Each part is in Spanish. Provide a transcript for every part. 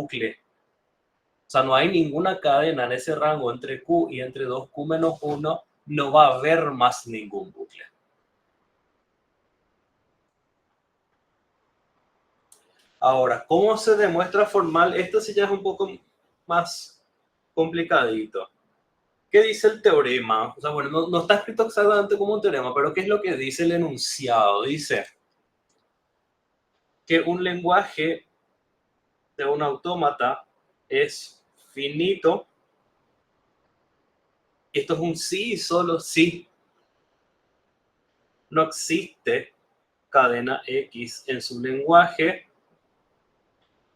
bucle. O sea, no hay ninguna cadena en ese rango entre Q y entre 2Q menos 1, no va a haber más ningún bucle. Ahora, ¿cómo se demuestra formal? Esto sí ya es un poco más complicadito. ¿Qué dice el teorema? O sea, bueno, no está escrito exactamente como un teorema, pero ¿qué es lo que dice el enunciado? Dice que un lenguaje de un autómata es finito. Esto es un sí y solo sí. No existe cadena X en su lenguaje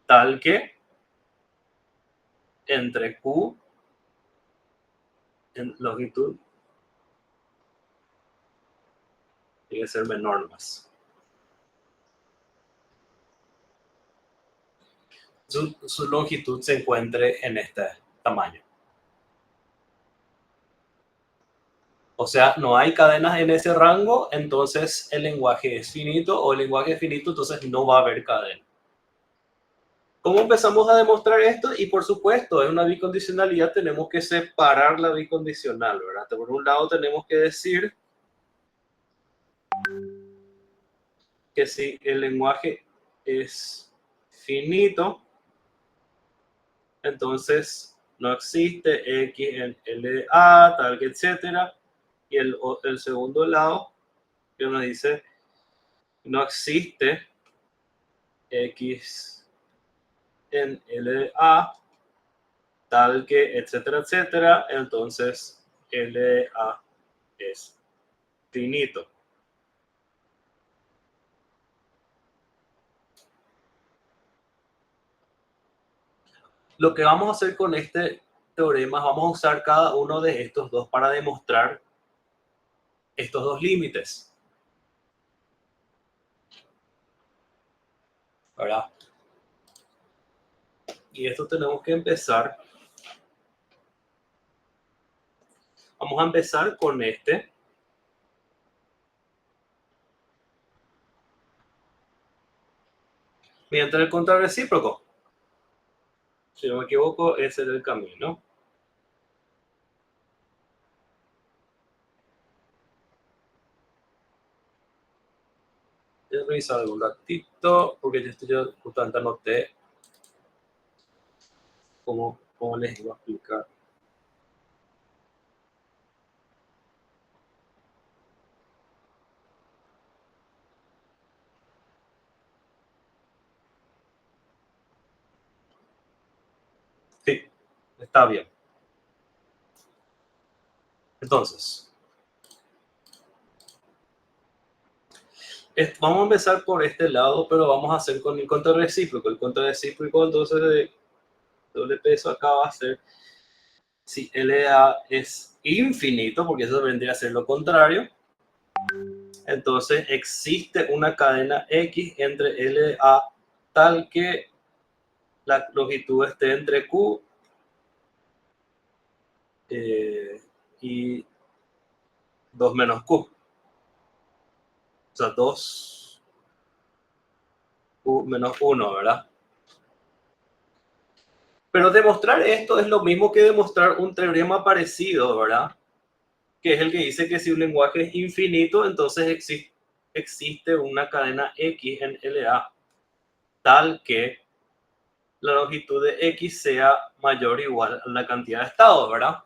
tal que entre Q en longitud tiene que ser menor más. Su longitud se encuentre en este tamaño. O sea, no hay cadenas en ese rango, entonces el lenguaje es finito, o el lenguaje es finito, entonces no va a haber cadena. ¿Cómo empezamos a demostrar esto? Y por supuesto, en una bicondicionalidad tenemos que separar la bicondicional, ¿verdad? Por un lado tenemos que decir que si el lenguaje es finito, entonces no existe X en LA, tal que etcétera. Y el segundo lado que nos dice no existe X en LA, tal que etcétera, etcétera. Entonces LA es finito. Lo que vamos a hacer con este teorema, vamos a usar cada uno de estos dos para demostrar estos dos límites. ¿Verdad? Y esto tenemos que empezar. Vamos a empezar con este. Mediante el contrarrecíproco. Si no me equivoco, ese es el camino. Voy a revisar algún ratito, porque yo justamente anoté cómo les iba a explicar. Sí, está bien. Entonces, vamos a empezar por este lado, pero vamos a hacer con el contrarrecíproco. El contrarrecíproco, entonces, de doble peso acá va a ser si LA es infinito, porque eso vendría a ser lo contrario. Entonces existe una cadena X entre LA tal que la longitud esté entre Q y 2 menos Q. O sea, 2 Q menos 1, ¿verdad? Pero demostrar esto es lo mismo que demostrar un teorema parecido, ¿verdad? Que es el que dice que si un lenguaje es infinito, entonces existe una cadena X en LA tal que la longitud de X sea mayor o igual a la cantidad de estados, ¿verdad?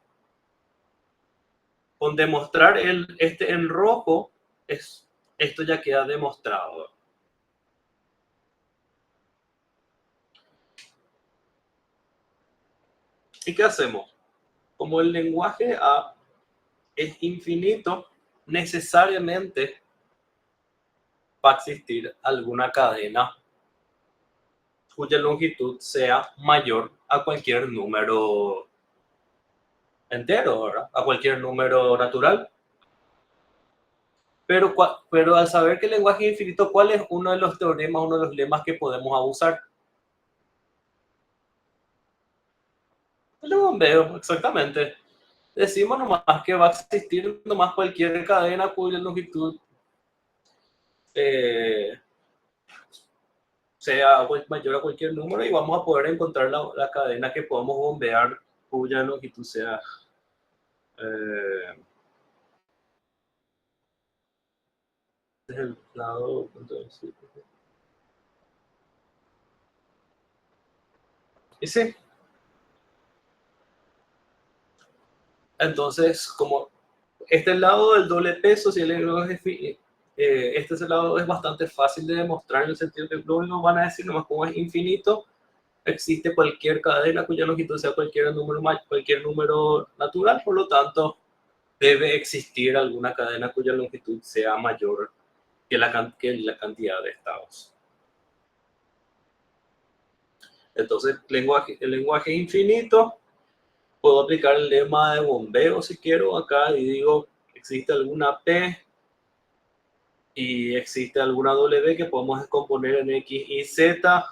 Con demostrar este en rojo, esto ya queda demostrado. ¿Y qué hacemos? Como el lenguaje A es infinito, necesariamente va a existir alguna cadena cuya longitud sea mayor a cualquier número entero, ¿verdad? A cualquier número natural. Pero al saber que el lenguaje es infinito, ¿cuál es uno de los teoremas, uno de los lemas que podemos abusar? El de bombeo, exactamente. Decimos nomás que va a existir nomás cualquier cadena cuya longitud sea mayor a cualquier número y vamos a poder encontrar la cadena que podamos bombear cuya longitud sea desde el lado. Y sí, entonces como este lado del doble peso, si el lenguaje este lado es bastante fácil de demostrar en el sentido que lo único van a decir nomás como es infinito, existe cualquier cadena cuya longitud sea cualquier número natural, por lo tanto debe existir alguna cadena cuya longitud sea mayor que la cantidad de estados. Entonces, el lenguaje infinito, puedo aplicar el lema de bombeo si quiero acá y digo, existe alguna P y existe alguna W que podemos descomponer en X y Z,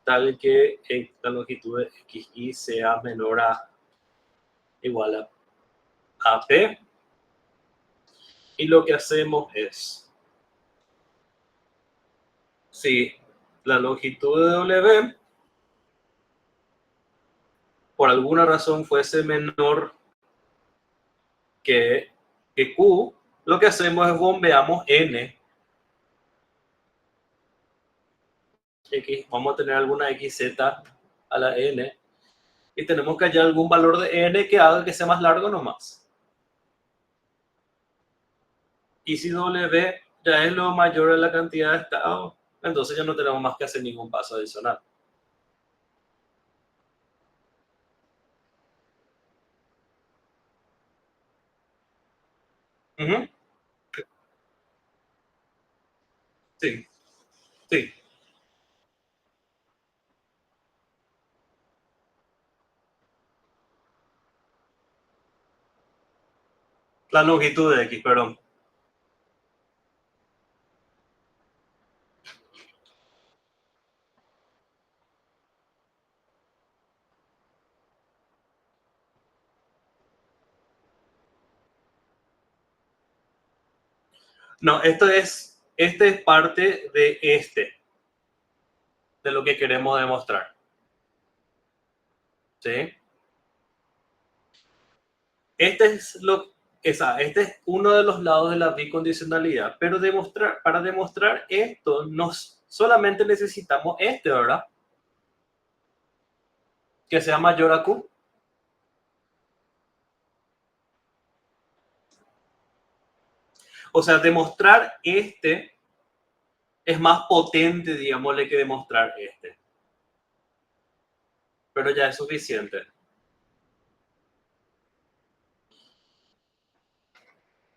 tal que la longitud de X y sea menor a igual a P. Y lo que hacemos es, si la longitud de W por alguna razón fuese menor que, que Q, lo que hacemos es bombeamos N. X, vamos a tener alguna XZ a la N y tenemos que hallar algún valor de N que haga que sea más largo nomás. Y si W ya es lo mayor de la cantidad de estados, entonces ya no tenemos más que hacer ningún paso adicional. Uh -huh. Sí, sí. La longitud de X, perdón. No, este es parte de lo que queremos demostrar. ¿Sí? Este este es uno de los lados de la bicondicionalidad, pero para demostrar esto, solamente necesitamos ¿verdad? Que sea mayor a Q. O sea, demostrar es más potente, digámosle, que demostrar pero ya es suficiente.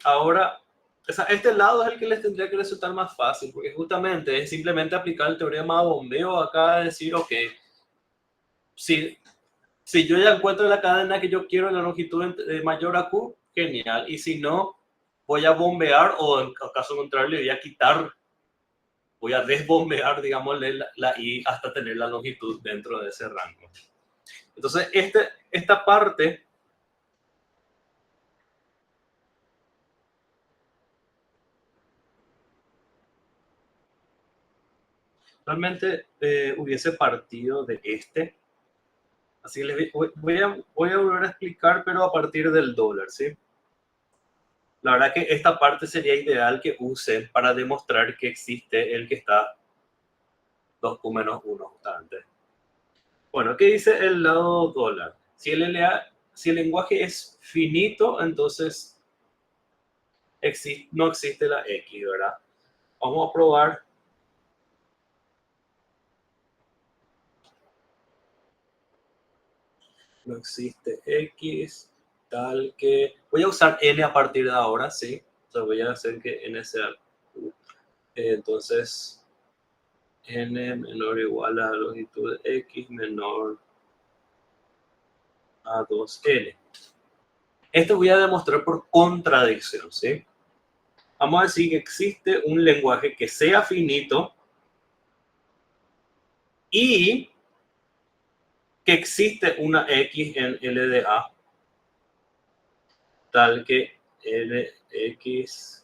Ahora, o sea, este lado es el que les tendría que resultar más fácil, porque justamente es simplemente aplicar el teorema de bombeo acá, decir, ok, si, si yo ya encuentro la cadena que yo quiero en la longitud mayor a Q, genial. Y si no, voy a bombear o en caso contrario, voy a desbombear, digámosle, la I hasta tener la longitud dentro de ese rango. Entonces, esta parte realmente hubiese partido de Así que voy a volver a explicar, pero a partir del dólar, ¿sí? La verdad que esta parte sería ideal que usen para demostrar que existe el que está 2Q menos 1 justamente. Bueno, ¿qué dice el lado dólar? Si el lenguaje es finito, entonces no existe la X, ¿verdad? Vamos a probar. No existe X, tal que... Voy a usar N a partir de ahora, ¿sí? O sea, voy a hacer que N sea Q. Entonces, N menor o igual a la longitud de X menor a 2N. Esto voy a demostrar por contradicción, ¿sí? Vamos a decir que existe un lenguaje que sea finito y que existe una X en LDA, tal que LX2N.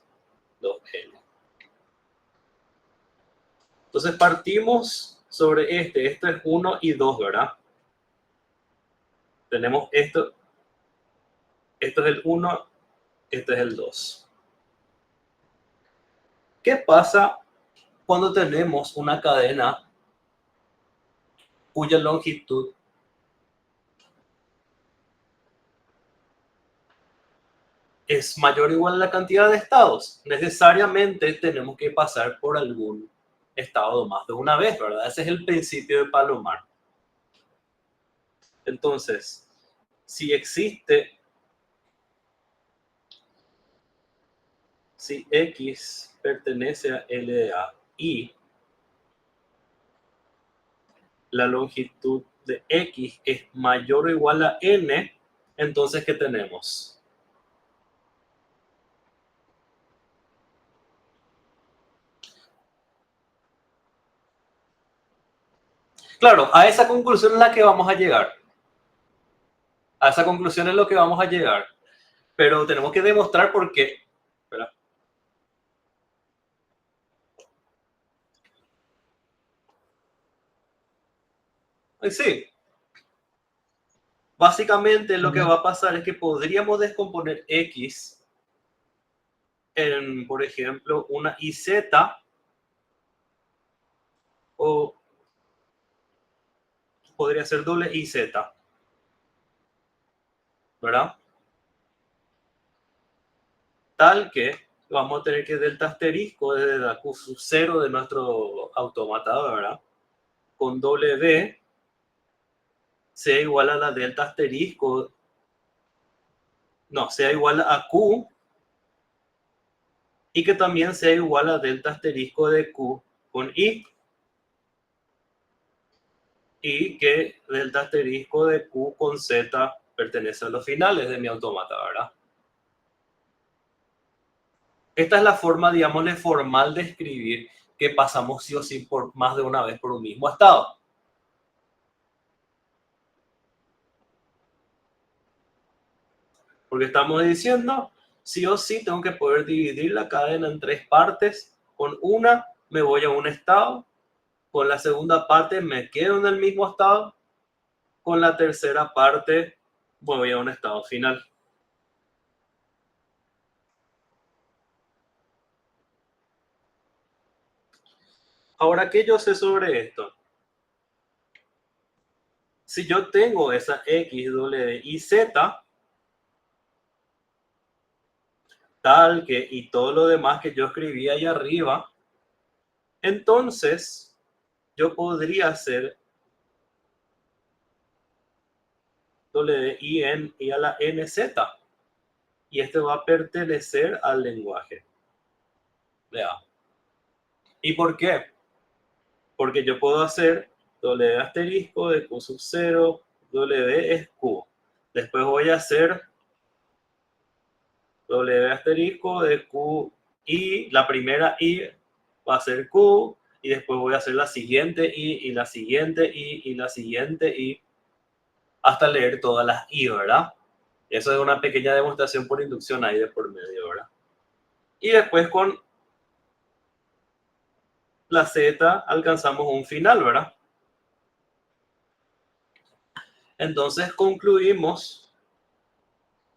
Entonces partimos sobre esto es 1 y 2, ¿verdad? Tenemos esto es el 1, este es el 2. ¿Qué pasa cuando tenemos una cadena cuya longitud es mayor o igual a la cantidad de estados? Necesariamente tenemos que pasar por algún estado más de una vez, ¿verdad? Ese es el principio de Palomar. Entonces, si existe, si X pertenece a LDA y la longitud de X es mayor o igual a N, entonces, ¿qué tenemos? Claro, a esa conclusión es la que vamos a llegar. A esa conclusión es lo que vamos a llegar. Pero tenemos que demostrar por qué. ¿Verdad? Sí. Básicamente lo que va a pasar es que podríamos descomponer X en, por ejemplo, una IZ o podría ser doble IZ, ¿verdad? Tal que vamos a tener que delta asterisco desde la Q sub 0 de nuestro automata, ¿verdad? Con W sea igual a la delta asterisco, no, sea igual a Q y que también sea igual a delta asterisco de Q con I y que delta asterisco de Q con Z pertenece a los finales de mi automata, ¿verdad? Esta es la forma, digámosle, formal de escribir que pasamos sí o sí por más de una vez por un mismo estado. Porque estamos diciendo, sí o sí tengo que poder dividir la cadena en tres partes. Con una me voy a un estado, con la segunda parte me quedo en el mismo estado, con la tercera parte voy a un estado final. Ahora, ¿qué yo sé sobre esto? Si yo tengo esa X, W y Z, tal que, y todo lo demás que yo escribí ahí arriba, entonces yo podría hacer W I N y a la N Z. Y este va a pertenecer al lenguaje. ¿Ya? ¿Y por qué? Porque yo puedo hacer W asterisco de Q sub 0, W es Q. Después voy a hacer W asterisco de Q y la primera I va a ser Q y después voy a hacer la siguiente I y la siguiente I y la siguiente I hasta leer todas las I, ¿verdad? Eso es una pequeña demostración por inducción ahí de por medio, ¿verdad? Y después con la Z alcanzamos un final, ¿verdad? Entonces concluimos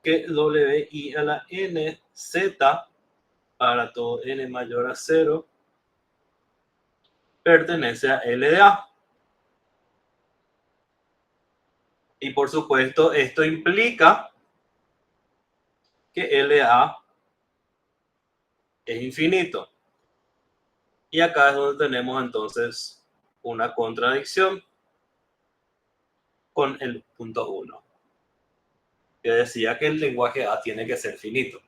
que WI a la N, Z, para todo N mayor a 0, pertenece a LDA. Y por supuesto, esto implica que LA es infinito. Y acá es donde tenemos entonces una contradicción con el punto 1, que decía que el lenguaje A tiene que ser finito.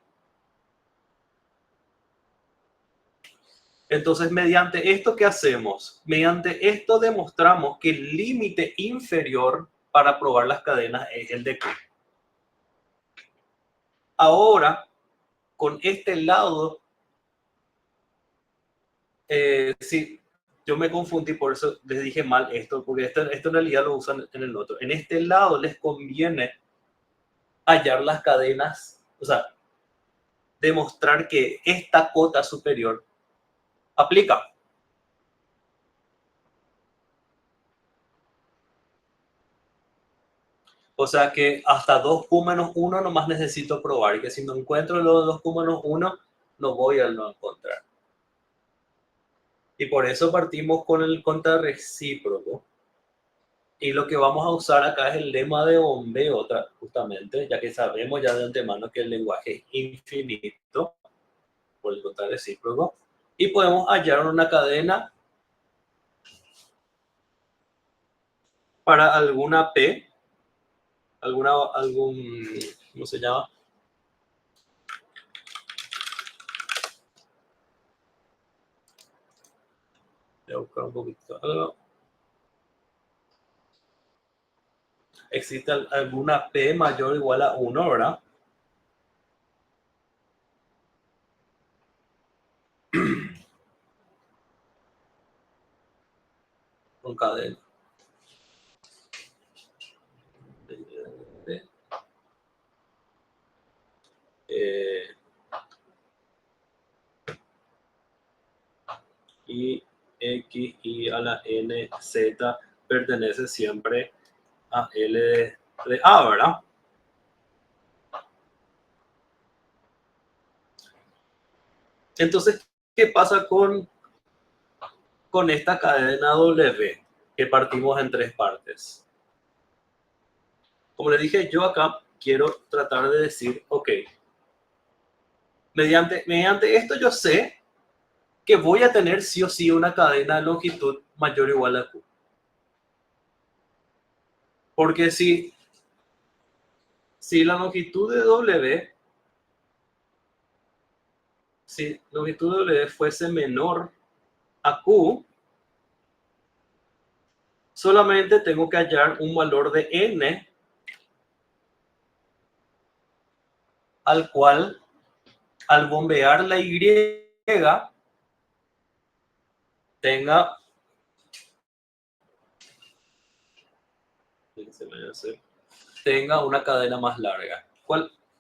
Entonces, mediante esto, ¿qué hacemos? Mediante esto demostramos que el límite inferior para probar las cadenas es el de Q. Ahora, con este lado, sí, yo me confundí, por eso les dije mal esto, porque esto en realidad lo usan en el otro. En este lado les conviene hallar las cadenas, o sea, demostrar que esta cota superior aplica. O sea que hasta 2Q menos 1 nomás necesito probar. Y que si no encuentro los 2Q menos 1, no voy a no encontrar. Y por eso partimos con el contrarrecíproco. Y lo que vamos a usar acá es el lema de bombeo, justamente, ya que sabemos ya de antemano que el lenguaje es infinito por el contrarrecíproco. Y podemos hallar una cadena para alguna P, ¿cómo se llama? Voy a buscar un poquito algo. Existe alguna P mayor o igual a 1, ¿verdad? Con cadena. Y X, Y a la N, Z pertenece siempre a L de A, ¿verdad? Entonces, ¿qué pasa con esta cadena W que partimos en tres partes? Como les dije, yo acá quiero tratar de decir, ok, mediante esto yo sé que voy a tener sí o sí una cadena de longitud mayor o igual a Q. Porque si la longitud de W, si la longitud de W fuese menor a Q, solamente tengo que hallar un valor de N al cual, al bombear la Y, tenga, tenga una cadena más larga.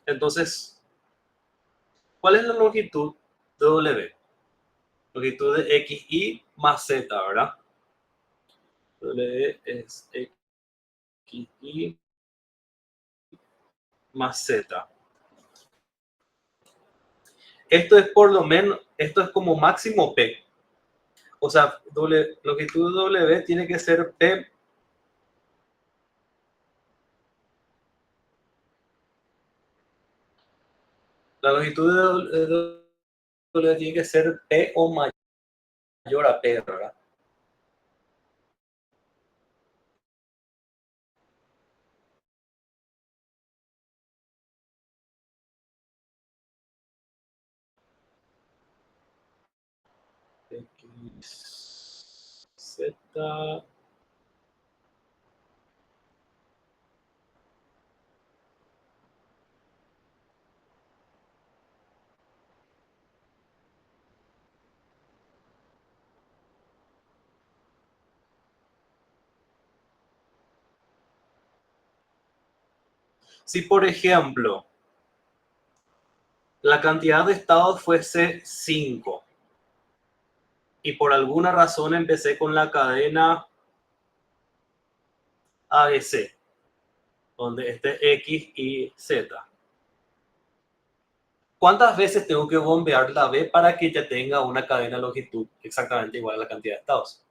Entonces, ¿cuál es la longitud de W? Longitud de XY más Z, ¿verdad? W es XY más Z. Esto es por lo menos, esto es como máximo P. O sea, longitud de W tiene que ser P. La longitud de W tiene que ser P o mayor a P, ¿verdad? X, Z. Si, por ejemplo, la cantidad de estados fuese 5 y por alguna razón empecé con la cadena ABC, donde esté X y Z. ¿Cuántas veces tengo que bombear la B para que ya tenga una cadena de longitud exactamente igual a la cantidad de estados?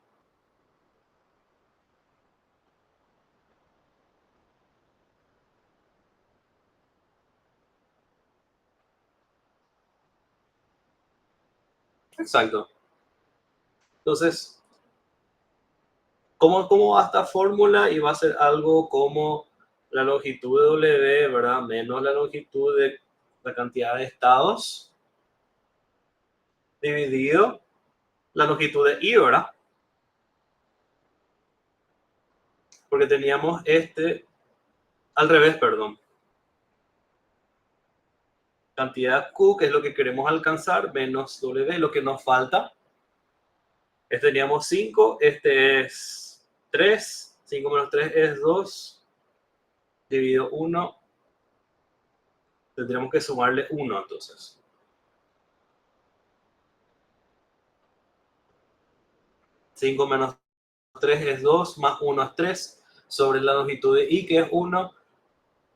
Exacto. Entonces, ¿cómo va esta fórmula? Y va a ser algo como la longitud de W, ¿verdad? Menos la longitud de la cantidad de estados dividido la longitud de I, ¿verdad? Porque teníamos al revés, perdón. Cantidad Q, que es lo que queremos alcanzar, menos W, lo que nos falta. Teníamos 5, este es 3, 5 menos 3 es 2, dividido 1, tendríamos que sumarle 1 entonces. 5 menos 3 es 2, más 1 es 3, sobre la longitud de I, que es 1,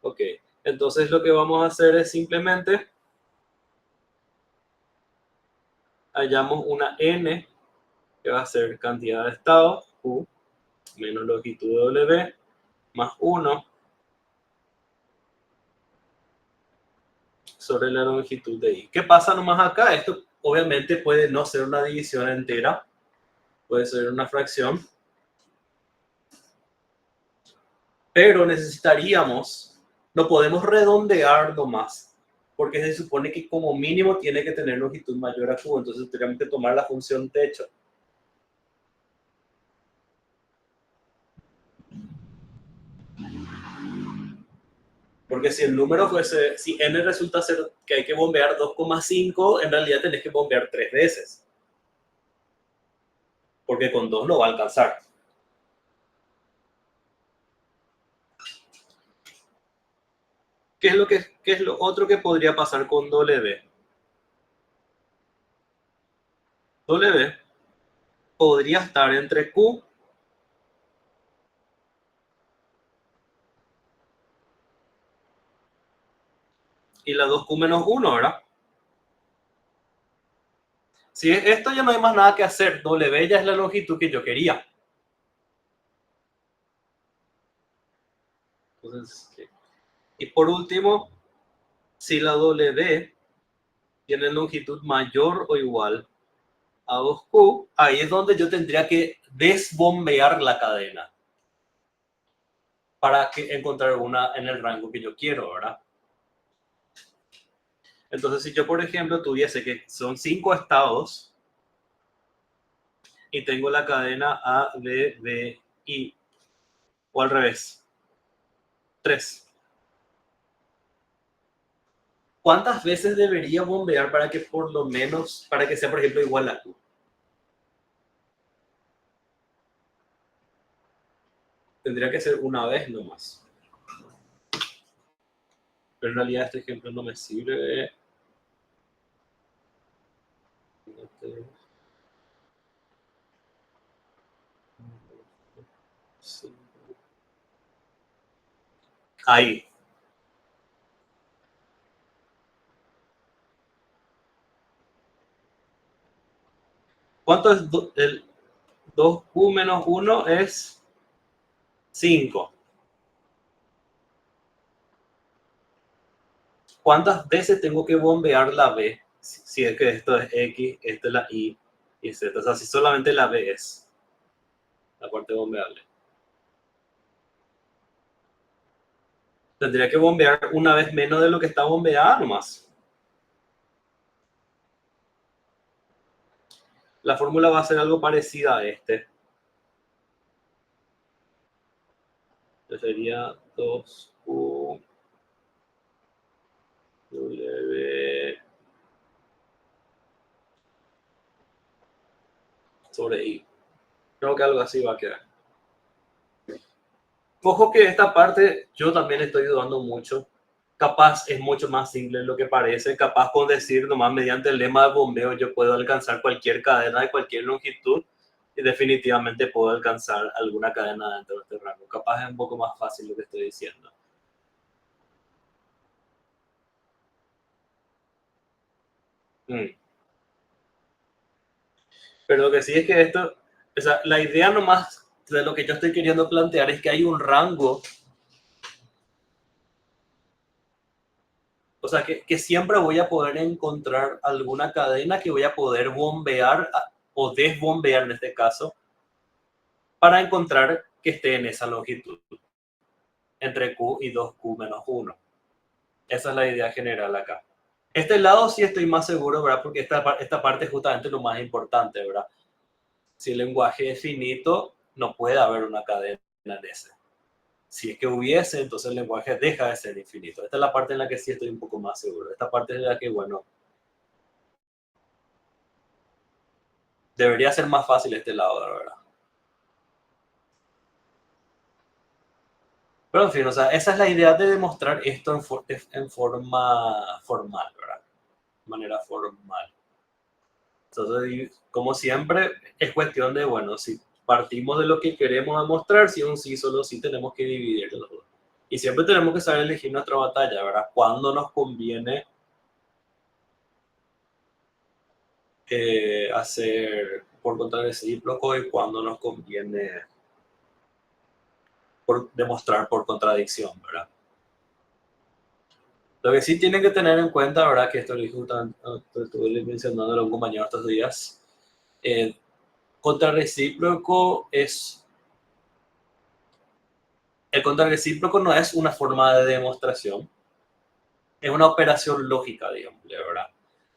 Ok, entonces lo que vamos a hacer es simplemente hallamos una n que va a ser cantidad de estados, Q, menos longitud W, más 1 sobre la longitud de I. ¿Qué pasa nomás acá? Esto obviamente puede no ser una división entera, puede ser una fracción, pero necesitaríamos, no podemos redondear nomás, porque se supone que como mínimo tiene que tener longitud mayor a Q, entonces tenemos que tomar la función techo. Porque si el número fuese, si n resulta ser que hay que bombear 2,5, en realidad tenés que bombear 3 veces. Porque con 2 no va a alcanzar. ¿Qué es lo otro que podría pasar con W? W podría estar entre Q y la 2Q menos 1, ¿verdad? Si es esto, ya no hay más nada que hacer. W ya es la longitud que yo quería. Entonces, y por último, si la W tiene longitud mayor o igual a 2Q, ahí es donde yo tendría que desbombear la cadena para encontrar una en el rango que yo quiero, ¿verdad? Entonces, si yo, por ejemplo, tuviese que son 5 estados y tengo la cadena A, B, B, I, o al revés, 3. ¿Cuántas veces debería bombear para que por lo menos, para que sea, por ejemplo, igual a Q? Tendría que ser una vez nomás. Pero en realidad este ejemplo no me sirve. Ahí. ¿Cuánto es el 2Q menos 1? Es 5. ¿Cuántas veces tengo que bombear la B? Si es que esto es X, esto es la Y y Z. O sea, si solamente la B es la parte bombeable. Tendría que bombear una vez menos de lo que está bombeada nomás. La fórmula va a ser algo parecida a este. Sería 2Q W sobre I. Creo que algo así va a quedar. Ojo que esta parte yo también estoy dudando mucho. Capaz es mucho más simple de lo que parece. Capaz con decir nomás mediante el lema de bombeo yo puedo alcanzar cualquier cadena de cualquier longitud y definitivamente puedo alcanzar alguna cadena dentro de este rango. Capaz es un poco más fácil lo que estoy diciendo. Mm. Pero lo que sí es que esto, o sea, la idea nomás de lo que yo estoy queriendo plantear es que hay un rango, o sea, que siempre voy a poder encontrar alguna cadena que voy a poder bombear o desbombear en este caso para encontrar que esté en esa longitud, entre Q y 2Q menos 1. Esa es la idea general acá. Este lado sí estoy más seguro, ¿verdad? Porque esta parte es justamente lo más importante, ¿verdad? Si el lenguaje es finito, no puede haber una cadena en ese. Si es que hubiese, entonces el lenguaje deja de ser infinito. Esta es la parte en la que sí estoy un poco más seguro. Esta parte es la que, bueno, debería ser más fácil este lado, la verdad. Pero en fin, o sea, esa es la idea de demostrar esto en forma formal, ¿verdad? De manera formal. Entonces, como siempre, es cuestión de, bueno, si partimos de lo que queremos demostrar, si un sí, solo sí tenemos que dividir los dos. Y siempre tenemos que saber elegir nuestra batalla, ¿verdad? Cuándo nos conviene hacer por contra recíproco y cuándo nos conviene demostrar por contradicción, ¿verdad? Lo que sí tienen que tener en cuenta, ¿verdad? Que esto lo estuve mencionando a un compañero estos días. Eh, contrarrecíproco es. El contrarrecíproco no es una forma de demostración, es una operación lógica, digamos, ¿verdad?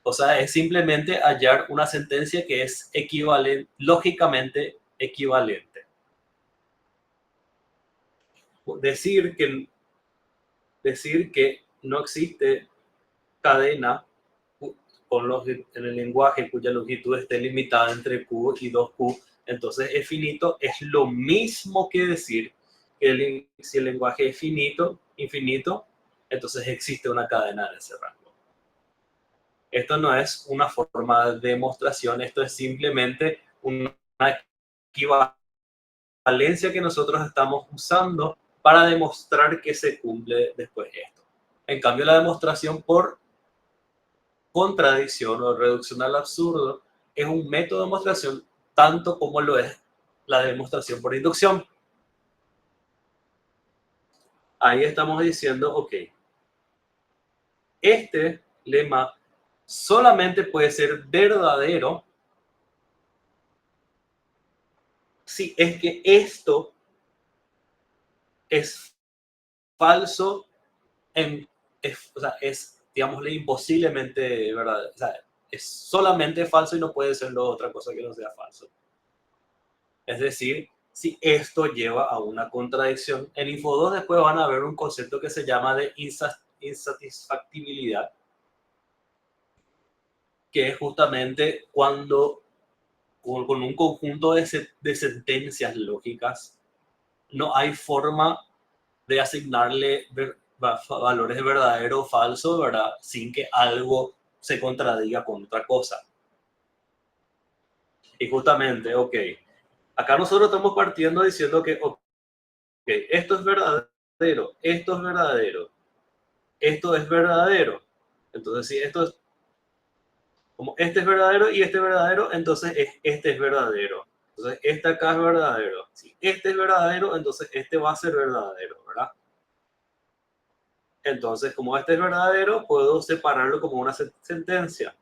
O sea, es simplemente hallar una sentencia que es equivalente, lógicamente equivalente. Decir que no existe cadena en el lenguaje cuya longitud esté limitada entre Q y 2Q, entonces es finito, es lo mismo que decir que si el lenguaje es infinito, entonces existe una cadena en ese rango. Esto no es una forma de demostración, esto es simplemente una equivalencia que nosotros estamos usando para demostrar que se cumple después esto. En cambio, la demostración por contradicción o reducción al absurdo es un método de demostración tanto como lo es la demostración por inducción. Ahí estamos diciendo, ok, este lema solamente puede ser verdadero si es que esto es falso, o sea, es, digámosle, imposiblemente verdadero. O sea, es solamente falso y no puede ser otra cosa que no sea falso. Es decir, si esto lleva a una contradicción. En Info 2 después van a ver un concepto que se llama de insatisfactibilidad, que es justamente cuando con un conjunto de sentencias lógicas no hay forma de asignarle valores de verdadero o falso, ¿verdad? Sin que algo se contradiga con otra cosa. Y justamente, ok, acá nosotros estamos partiendo diciendo que, ok, esto es verdadero, esto es verdadero, esto es verdadero. Entonces, si esto es, como este es verdadero y este es verdadero, entonces este es verdadero. Entonces, este acá es verdadero. Si este es verdadero, entonces este va a ser verdadero, ¿verdad? Entonces, como este es verdadero, puedo separarlo como una sentencia.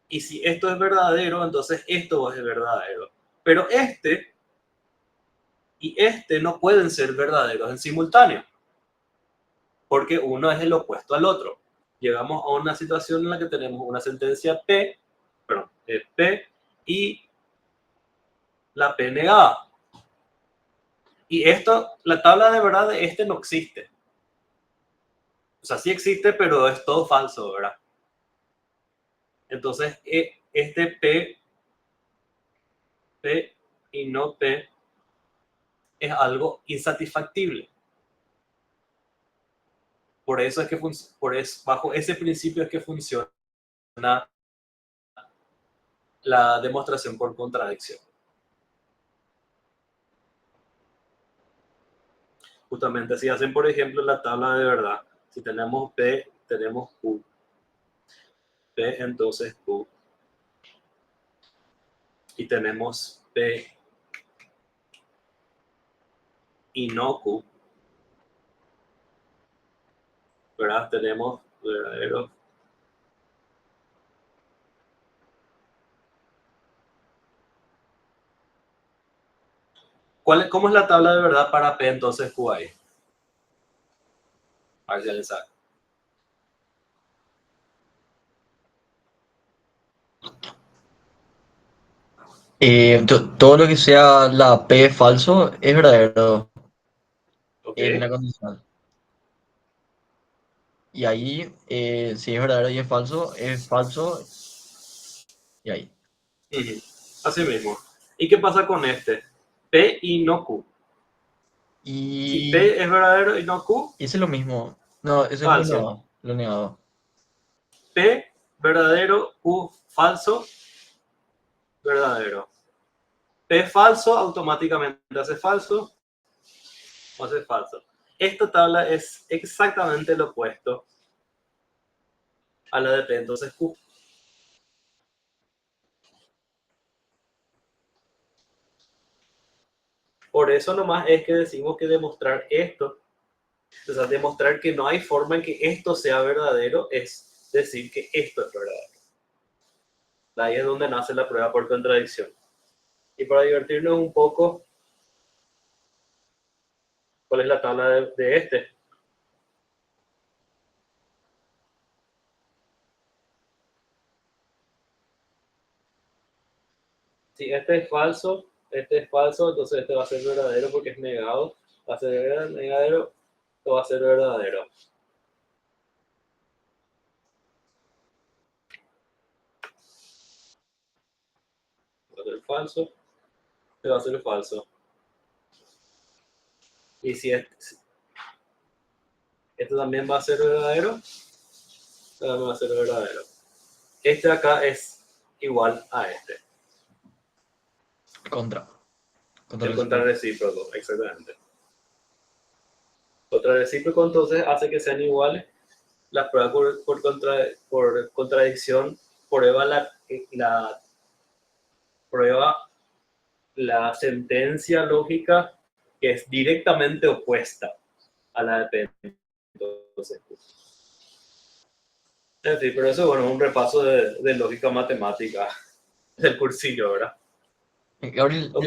Y si esto es verdadero, entonces esto va a ser verdadero. Pero este y este no pueden ser verdaderos en simultáneo, porque uno es el opuesto al otro. Llegamos a una situación en la que tenemos una sentencia P y la P negada. Y esto, la tabla de verdad de este no existe. O sea, sí existe, pero es todo falso, ¿verdad? Entonces, este P y no P es algo insatisfactible. Por eso es que bajo ese principio es que funciona la demostración por contradicción. Justamente si hacen, por ejemplo, la tabla de verdad, si tenemos P, tenemos Q. P, entonces Q. Y tenemos P y no Q. ¿Verdad? Tenemos verdadero. ¿Cómo es la tabla de verdad para P entonces Q ahí? A ver si alguien sabe. Todo lo que sea la P falso es verdadero Ok. en la condicional. Y ahí, si es verdadero y es falso y ahí. Ujú. Así mismo. ¿Y qué pasa con este? P y no Q. Si Y P es verdadero y no Q, ese es lo mismo. No, ese es lo falso. negado. Lo negado. P verdadero, Q falso, verdadero. P falso, automáticamente hace falso o hace falso. esta tabla es exactamente lo opuesto a la de P. Entonces, Q. Por eso nomás es que decimos que demostrar esto, o sea, demostrar que no hay forma en que esto sea verdadero, es decir que esto es verdadero. Ahí es donde nace la prueba por contradicción. Y para divertirnos un poco, ¿cuál es la tabla de este? Si este es falso, entonces este va a ser verdadero porque es negado. Va a ser negado, esto va a ser verdadero. Va a ser falso, este va a ser falso. Y si este también va a ser verdadero, este también va a ser verdadero. Este acá es igual a este. Contra. El Recíproco. contrarrecíproco, exactamente. Contrarrecíproco entonces hace que sean iguales. La prueba por contradicción la prueba la sentencia lógica que es directamente opuesta a la de P. Entonces, en fin, pero eso bueno, es un repaso de lógica matemática del cursillo, ¿verdad? Gabriel, Ok,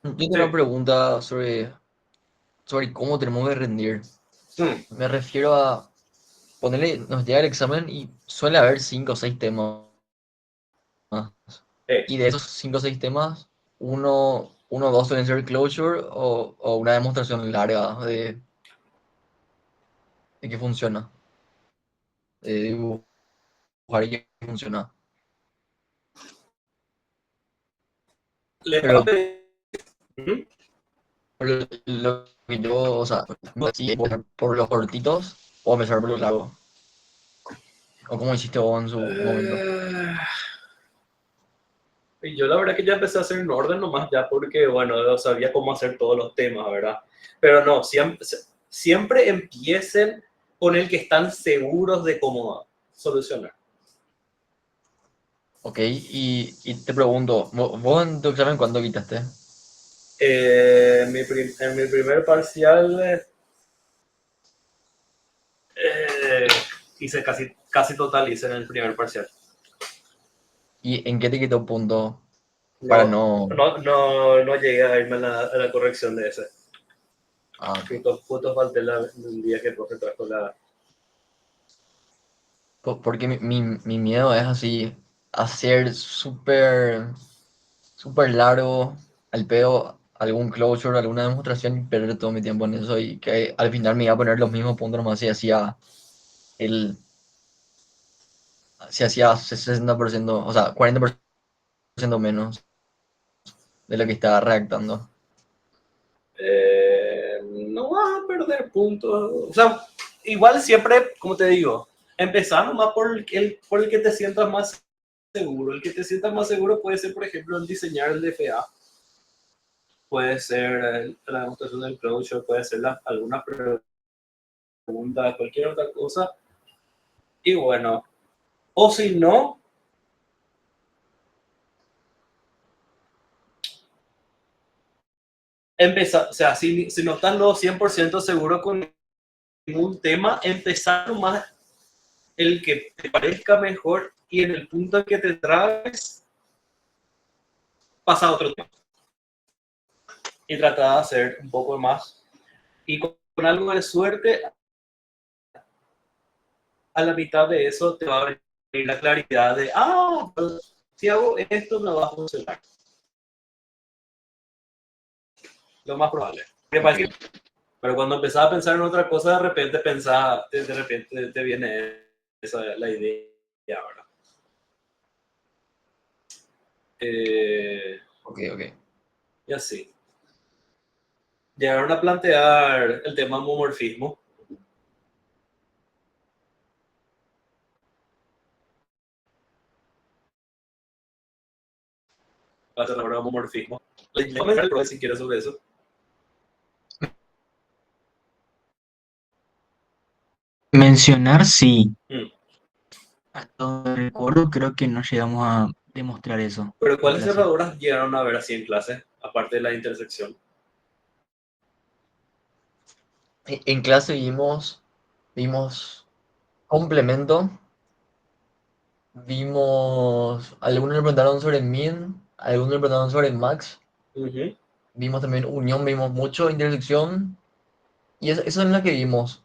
yo tengo una sí. pregunta sobre cómo tenemos que rendir. Hmm. Me refiero a ponerle, nos llega el examen y suele haber 5 o 6 temas. Eh, Y de esos 5 o 6 temas, uno o dos suelen ser closure o una demostración larga de que funciona, de dibujar y que funciona. les va a Pero, pedir. Ujú. pero lo que yo, o sea, así, por los cortitos o empezar por los largos. O como hiciste vos en su momento. Y yo la verdad que ya empecé a hacer en orden nomás ya porque, bueno, yo sabía cómo hacer todos los temas, ¿verdad? Pero no, siempre empiecen con el que están seguros de cómo solucionar. Ok, y te pregunto, ¿vos en tu examen cuándo quitaste? En mi primer parcial eh, hice casi total, hice en el primer parcial. ¿Y en qué te quitó punto para No, no? no llegué a irme a la corrección de ese. Ah, ok. Justo falté un día que el profe trajo la. Porque mi miedo es así, hacer súper largo al pedo algún closure, alguna demostración y perder todo mi tiempo en eso y que al final me iba a poner los mismos puntos nomás el, si hacía 60%, o sea, 40% menos de lo que estaba redactando. No vas a perder puntos. O sea, igual siempre, como te digo, empezar nomás por el que te sientas más seguro. El que te sientas más seguro puede ser, por ejemplo, el diseñar el DFA. Puede ser la demostración del closure, puede ser alguna pregunta, cualquier otra cosa. Y bueno, o si no, empezar, o sea, si no estás lo 100% seguro con ningún tema, empezar nomás el que te parezca mejor y en el punto en que te traes, pasa a otro tema. Y trata de hacer un poco más. Y con algo de suerte, a la mitad de eso te va a venir la claridad de, pues, si hago esto me va a funcionar. Lo más probable. Ok, Pero cuando empezás a pensar en otra cosa, de repente te viene la idea, ¿verdad? Eh, ok, ok. y así. Llegaron a plantear el tema homomorfismo. Va a ser la palabra homomorfismo. Le voy a comentar si quieres sobre eso. Mencionar sí. Mm. Hasta donde recuerdo, creo que no llegamos a demostrar eso Pero en ¿cuáles clase. cerraduras llegaron a ver así en clase, aparte de la intersección? En clase vimos complemento, vimos, algunos le preguntaron sobre min, algunos le preguntaron sobre max, Ujú. vimos también unión, vimos mucho, intersección, y eso es la que vimos.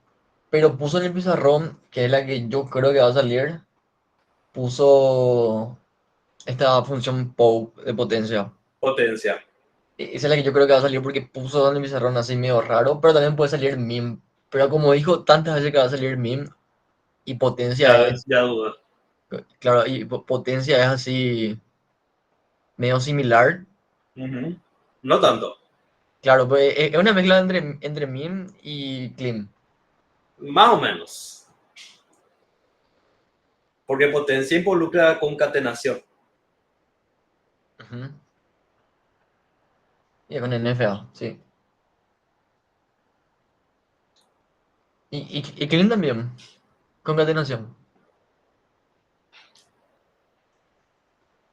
Pero puso en el pizarrón, que es la que yo creo que va a salir, puso esta función POW de potencia. Potencia. Esa es la que yo creo que va a salir porque puso en el pizarrón así medio raro, pero también puede salir meme. Pero como dijo tantas veces que va a salir meme, y potencia Ya, es, ya duda. claro, y potencia es así medio similar. Ujú. No tanto. Claro, pues es una mezcla entre meme y clean. Más o menos. Porque potencia involucra concatenación. Ujú. Y con NFA, sí. Y clean también, concatenación.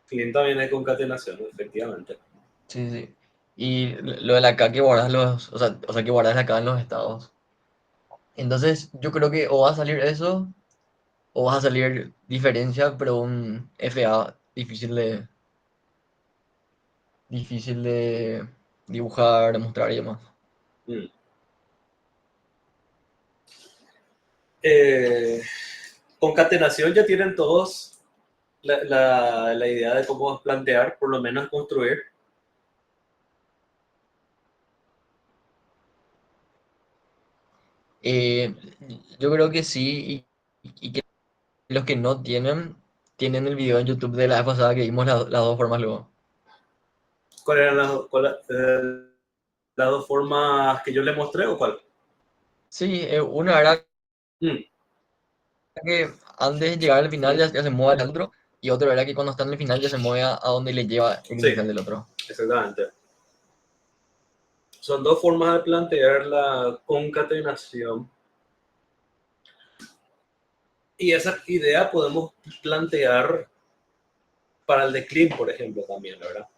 Clean también hay concatenación, efectivamente. Sí, sí. Y lo de la K que guardas o sea, que guardas la K en los estados. Entonces, yo creo que o va a salir eso, o va a salir diferencia, pero un FA difícil de dibujar, mostrar y demás. Mm. Eh, concatenación ya tienen todos la idea de cómo plantear, por lo menos construir. Eh, yo creo que sí, y que los que no tienen el video en YouTube de la vez pasada que vimos las dos formas luego. ¿Cuáles eran las dos formas que yo le mostré o cuál? Sí, una era Mm. que antes de llegar al final ya se mueve al otro, y otra era que cuando está en el final ya se mueve a donde le lleva el Sí, inicial del otro. exactamente. Son dos formas de plantear la concatenación. Y esa idea podemos plantear para el declin, por ejemplo, también, ¿verdad?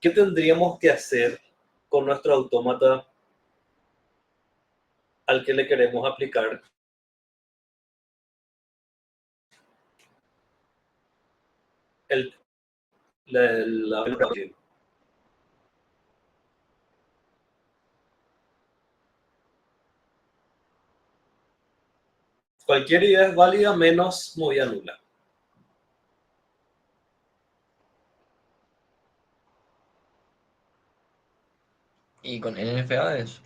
¿Qué tendríamos que hacer con nuestro autómata al que le queremos aplicar el, la cualquier idea es válida menos movida nula. Y con NFA es.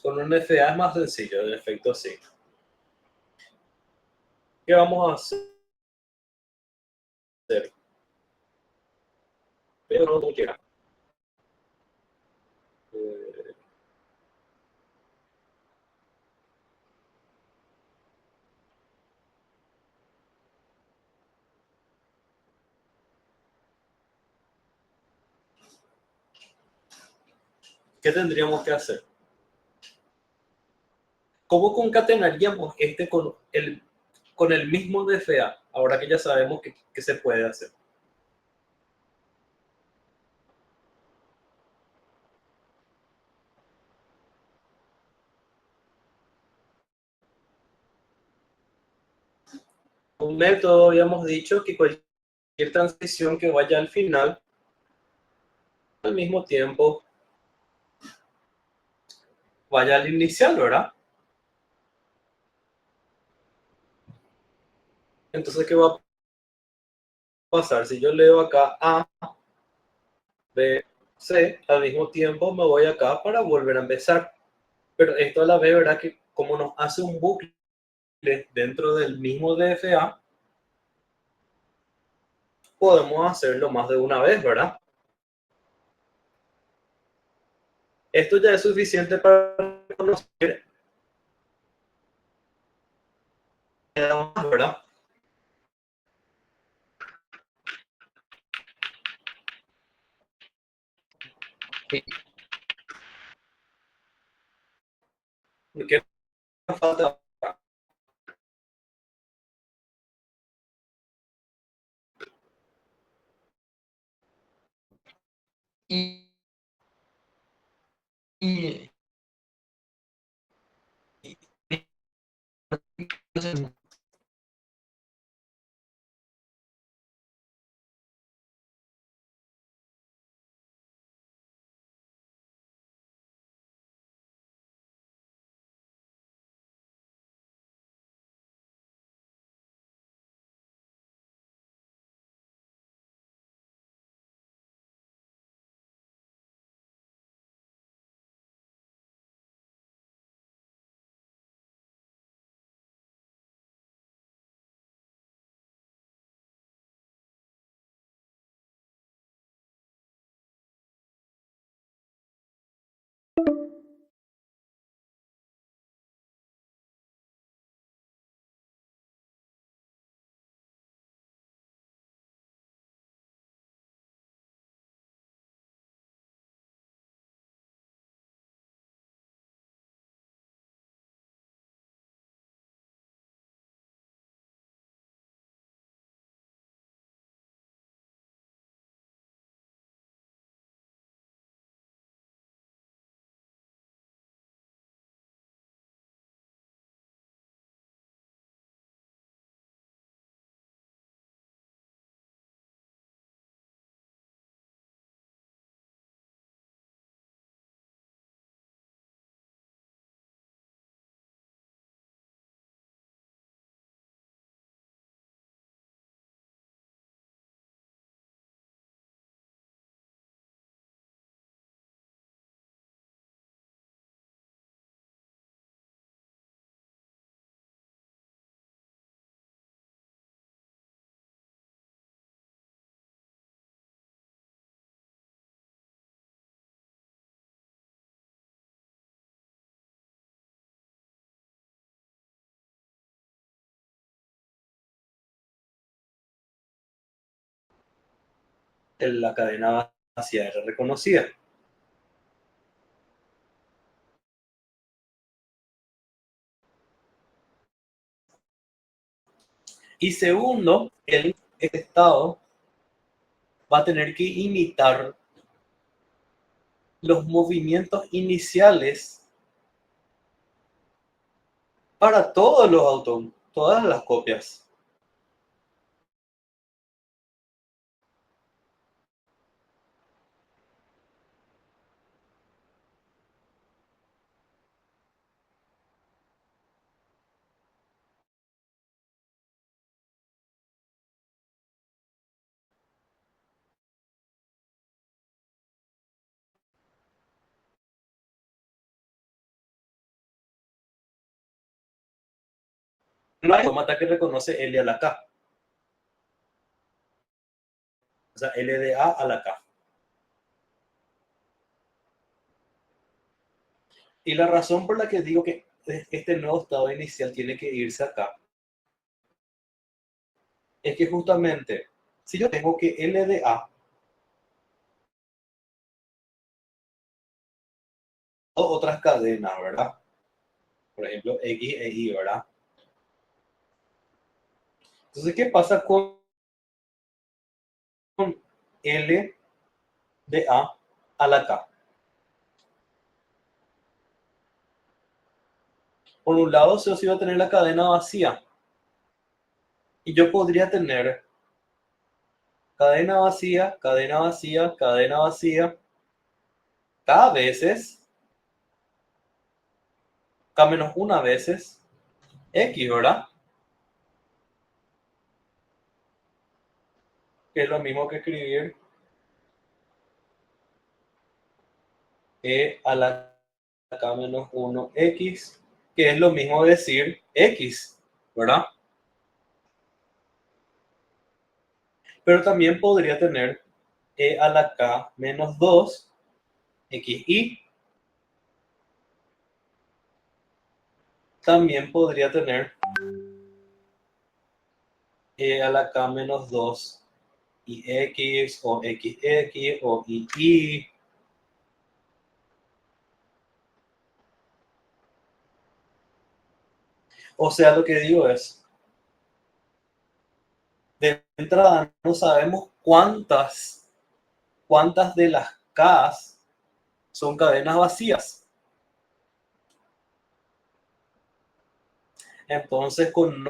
Con un FA es más sencillo, en efecto sí. ¿Qué vamos a hacer? Pero no como quiera. Eh, ¿Qué tendríamos que hacer? ¿Cómo concatenaríamos este con el mismo DFA? Ahora que ya sabemos que se puede hacer. Un método, habíamos dicho que cualquier transición que vaya al final, al mismo tiempo vaya al inicial, ¿verdad? Entonces, ¿qué va a pasar? Si yo leo acá A, B, C, al mismo tiempo me voy acá para volver a empezar. Pero esto a la vez, ¿verdad? Que como nos hace un bucle dentro del mismo DFA, podemos hacerlo más de una vez, ¿verdad? Esto ya es suficiente para conocer, ¿verdad? Sí. ¿Qué nos falta? Y, y, y- entonces, La cadena vacía era reconocida. Y segundo, el Estado va a tener que imitar los movimientos iniciales para todos los autos, todas las copias. No hay autómata que reconoce L a la K. O sea, L de A a la K. Y la razón por la que digo que este nuevo estado inicial tiene que irse acá es que justamente si yo tengo que L de A o otras cadenas, ¿verdad? Por ejemplo, X e Y, ¿verdad? Entonces, ¿qué pasa con L de a la K? Por un lado, se os iba a tener la cadena vacía. Y yo podría tener cadena vacía, cadena vacía, cadena vacía, K veces, K menos una veces, X, ¿verdad? Que es lo mismo que escribir E a la K menos 1 X, que es lo mismo decir X, ¿verdad? Pero también podría tener E a la K menos 2 XY. También podría tener E a la K menos 2 y X o XX o y. O sea, lo que digo es, de entrada no sabemos cuántas de las Ks son cadenas vacías. Entonces, con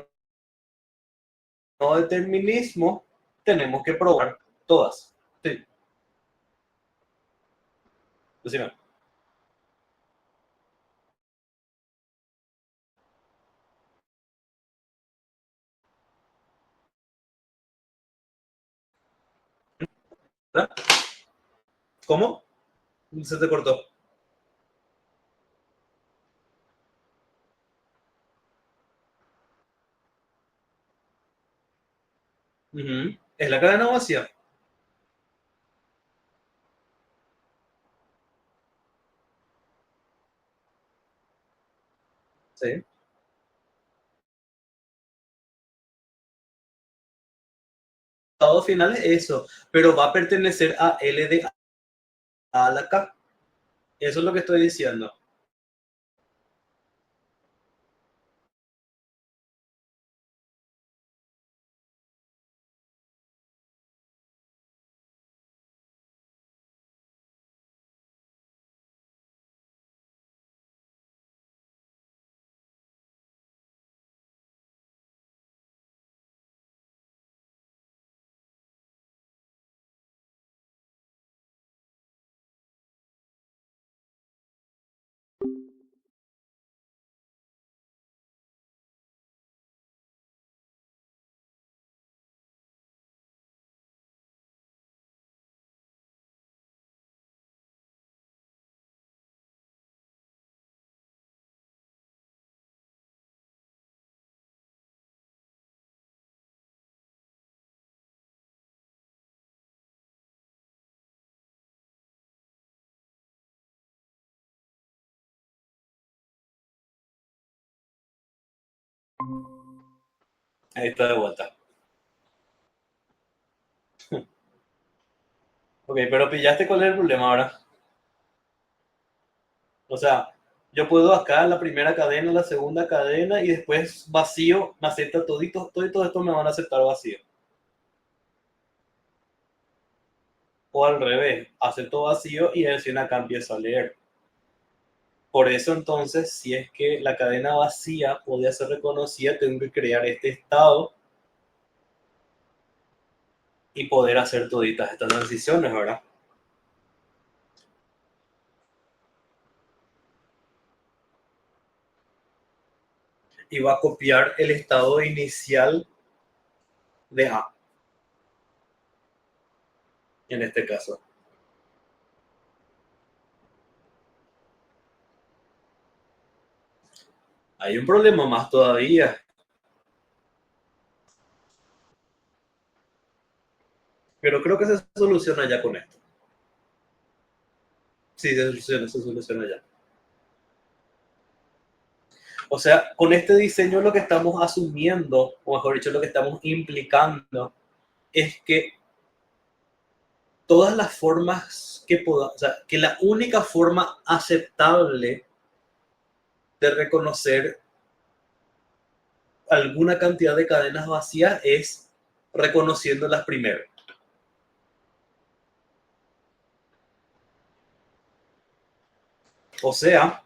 no determinismo, tenemos que probar todas. Sí, decime. ¿Verdad? ¿Cómo? Se te cortó. Ujú. Es la cadena vacía. Sí. Estado final es eso, pero va a pertenecer a L de A a la K. Eso es lo que estoy diciendo. Ahí está de vuelta. Ok, pero pillaste cuál es el problema ahora. O sea, yo puedo acá la primera cadena, la segunda cadena y después vacío me acepta todito, todo esto me van a aceptar vacío. O al revés, acepto vacío y recién acá empiezo a leer. Por eso entonces, si es que la cadena vacía podía ser reconocida, tengo que crear este estado y poder hacer toditas estas transiciones, ¿verdad? Y va a copiar el estado inicial de A, en este caso. Hay un problema más todavía, pero creo que se soluciona ya con esto. Sí, se soluciona ya. O sea, con este diseño lo que estamos asumiendo, o mejor dicho, lo que estamos implicando, es que todas las formas que podamos, o sea, que la única forma aceptable de reconocer alguna cantidad de cadenas vacías es reconociéndolas primero. O sea,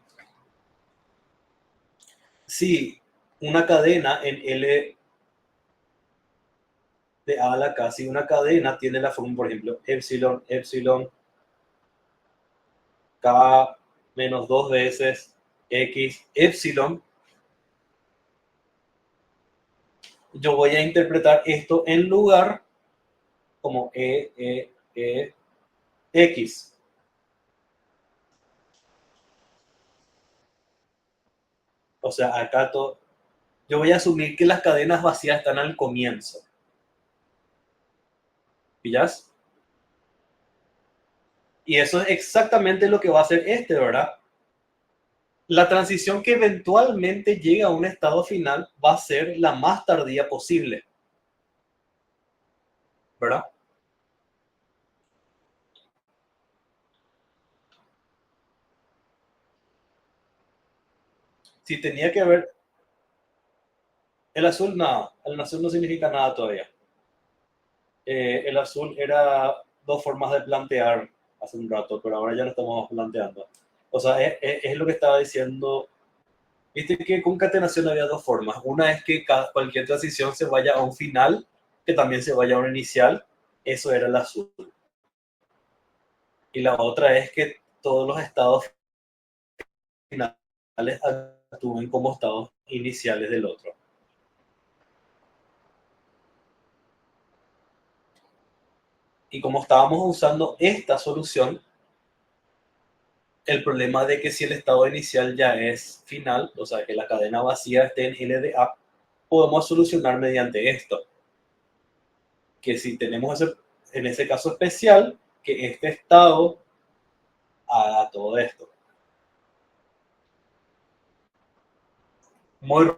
si una cadena en L de A a la K, si una cadena tiene la forma, por ejemplo, epsilon, epsilon, K menos dos veces X, epsilon, yo voy a interpretar esto en lugar como X. O sea, acá todo, yo voy a asumir que las cadenas vacías están al comienzo. ¿Pillas? Y eso es exactamente lo que va a hacer este, ¿verdad? La transición que eventualmente llega a un estado final va a ser la más tardía posible, ¿verdad? Si tenía que haber, El azul nada, el azul no significa nada todavía. El azul era dos formas de plantear hace un rato, pero ahora ya lo estamos planteando. O sea, es lo que estaba diciendo. Viste que concatenación había dos formas. Una es que cualquier transición se vaya a un final, que también se vaya a un inicial. Eso era el azul. Y la otra es que todos los estados finales actúen como estados iniciales del otro. Y como estábamos usando esta solución, el problema de que si el estado inicial ya es final, o sea, que la cadena vacía esté en LDA, podemos solucionar mediante esto. Que si tenemos en ese caso especial, que este estado haga todo esto. Muy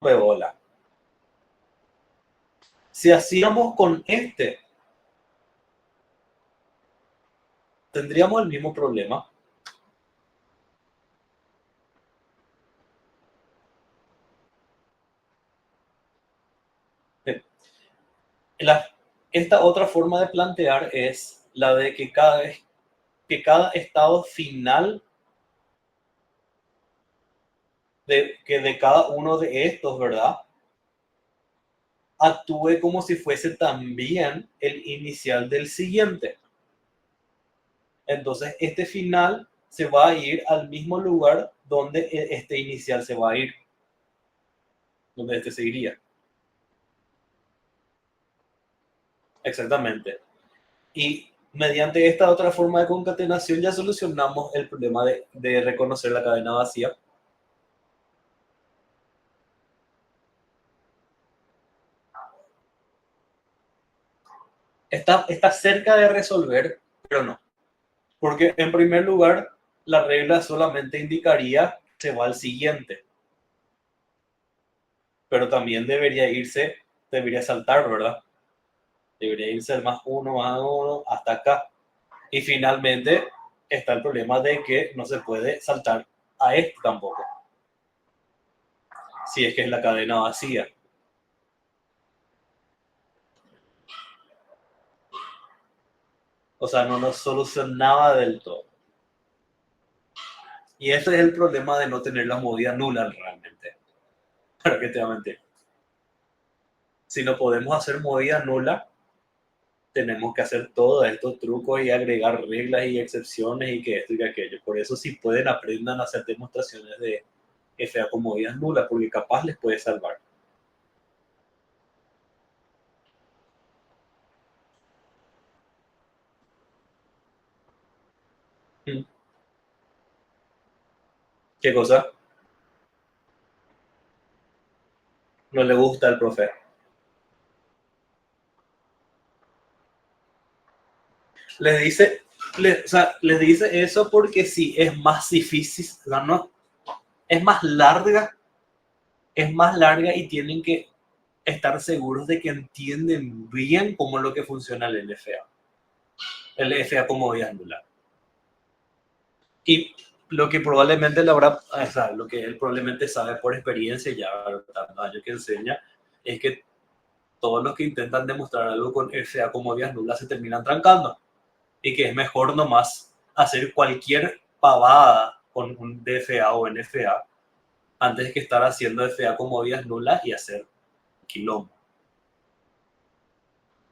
rompebola. Si hacíamos con este, tendríamos el mismo problema. Esta otra forma de plantear es la de que cada estado final de cada uno de estos, ¿verdad? Actúe como si fuese también el inicial del siguiente. Entonces, este final se va a ir al mismo lugar donde este inicial se va a ir, donde este se iría. Exactamente. Y mediante esta otra forma de concatenación ya solucionamos el problema de reconocer la cadena vacía. Está cerca de resolver, pero no. Porque en primer lugar, la regla solamente indicaría se va al siguiente. Pero también debería saltar, ¿verdad? Debería irse el más uno, hasta acá. Y finalmente está el problema de que no se puede saltar a este tampoco. Si es que es la cadena vacía. O sea, no nos solucionaba del todo. Y ese es el problema de no tener la movida nula realmente. ¿Para qué te va a mentir? Si no podemos hacer movida nula, tenemos que hacer todos estos trucos y agregar reglas y excepciones y que esto y que aquello. Por eso si pueden aprendan a hacer demostraciones de FA con movidas nulas, porque capaz les puede salvar. ¿Qué cosa? No le gusta al profe. Les dice, les dice eso porque sí, es más difícil, ¿no? Es más larga y tienen que estar seguros de que entienden bien cómo es lo que funciona el LFA. El LFA como vía anular. Y lo que probablemente lo que él probablemente sabe por experiencia, ya tantos años que enseña, es que todos los que intentan demostrar algo con FA como vías nulas se terminan trancando. Y que es mejor nomás hacer cualquier pavada con un DFA o NFA antes que estar haciendo FA como vías nulas y hacer quilombo.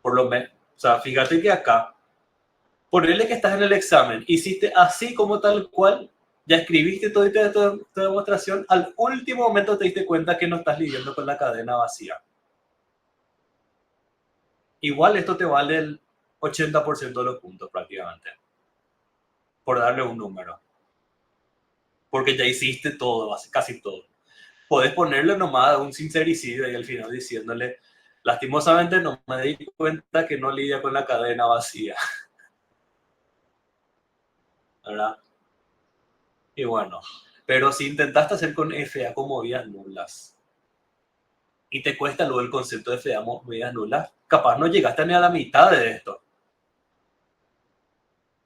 Por lo menos, o sea, fíjate que acá, ponele que estás en el examen, hiciste así como tal cual, ya escribiste toda tu demostración, al último momento te diste cuenta que no estás lidiando con la cadena vacía. Igual esto te vale el 80% de los puntos prácticamente, por darle un número. Porque ya hiciste todo, casi todo. Podés ponerle nomás un sincericidio ahí al final diciéndole, lastimosamente no me di cuenta que no lidia con la cadena vacía. ¿Verdad? Y bueno, pero si intentaste hacer con FA con movidas nulas y te cuesta luego el concepto de FA movidas nulas, capaz no llegaste ni a la mitad de esto.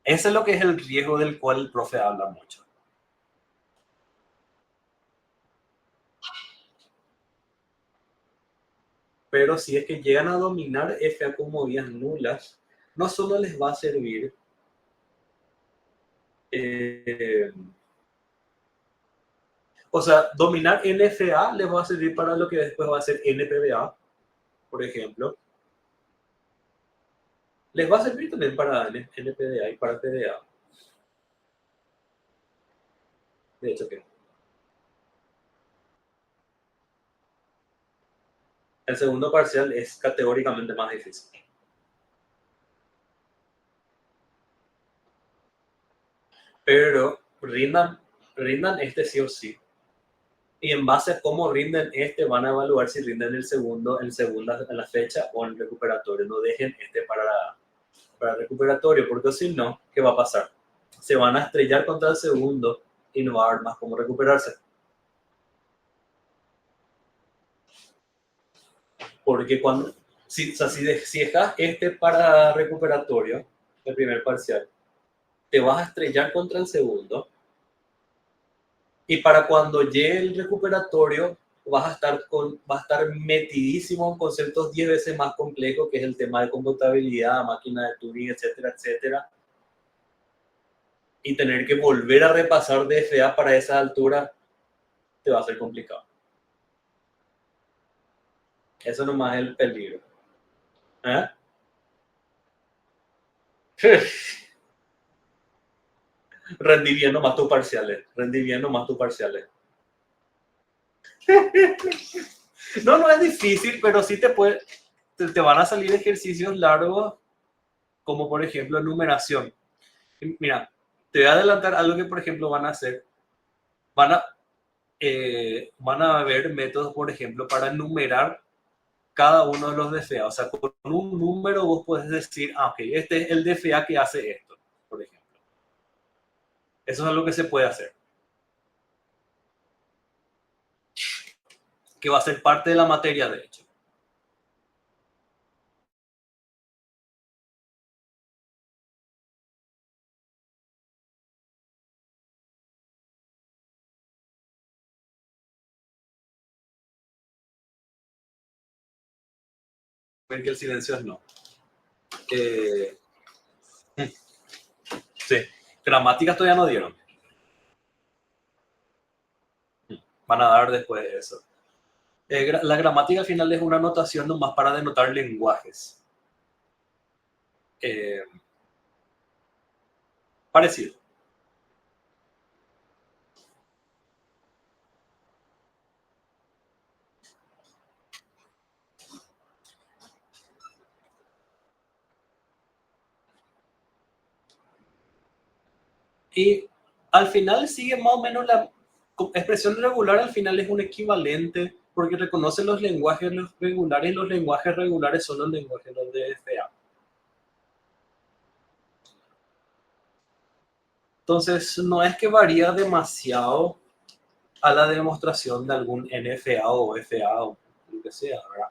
Ese es lo que es el riesgo del cual el profe habla mucho. pero si es que llegan a dominar FA como vías nulas, no solo les va a servir eh, o sea, dominar NFA les va a servir para lo que después va a ser NPBA, por ejemplo. Les va a servir también para NPDA y para PDA. De hecho, que el segundo parcial es categóricamente más difícil. Pero rindan este sí o sí. Y en base a cómo rinden este, van a evaluar si rinden el segundo en la fecha o en el recuperatorio. No dejen este para recuperatorio, porque si no, ¿qué va a pasar? Se van a estrellar contra el segundo y no va a haber más cómo recuperarse. Porque cuando, si, o sea, si dejas este para recuperatorio, el primer parcial, te vas a estrellar contra el segundo. Y para cuando llegue el recuperatorio, va a estar metidísimo en conceptos 10 veces más complejos, que es el tema de computabilidad, máquina de Turing, etcétera, etcétera. Y tener que volver a repasar DFA para esa altura te va a ser complicado. Eso nomás es el peligro. ¿Eh? Rendí bien nomás tus parciales. Rendí bien nomás tus parciales. No, no es difícil, pero sí te van a salir ejercicios largos, como por ejemplo numeración. Mira, te voy a adelantar algo que por ejemplo van a hacer. Van a ver métodos, por ejemplo, para numerar cada uno de los DFA. O sea, con un número vos puedes decir, ok, este es el DFA que hace esto, por ejemplo. Eso es algo que se puede hacer. Que va a ser parte de la materia, de hecho. Ver que el silencio es no. Sí, gramáticas todavía no dieron. Van a dar después de eso. La gramática al final es una notación nomás para denotar lenguajes. Eh, Parecido. Y al final sigue más o menos la expresión regular, al final es un equivalente porque reconoce los lenguajes regulares y los lenguajes regulares son los lenguajes de DFA. Entonces, no es que varía demasiado a la demostración de algún NFA o FA o lo que sea, ¿verdad?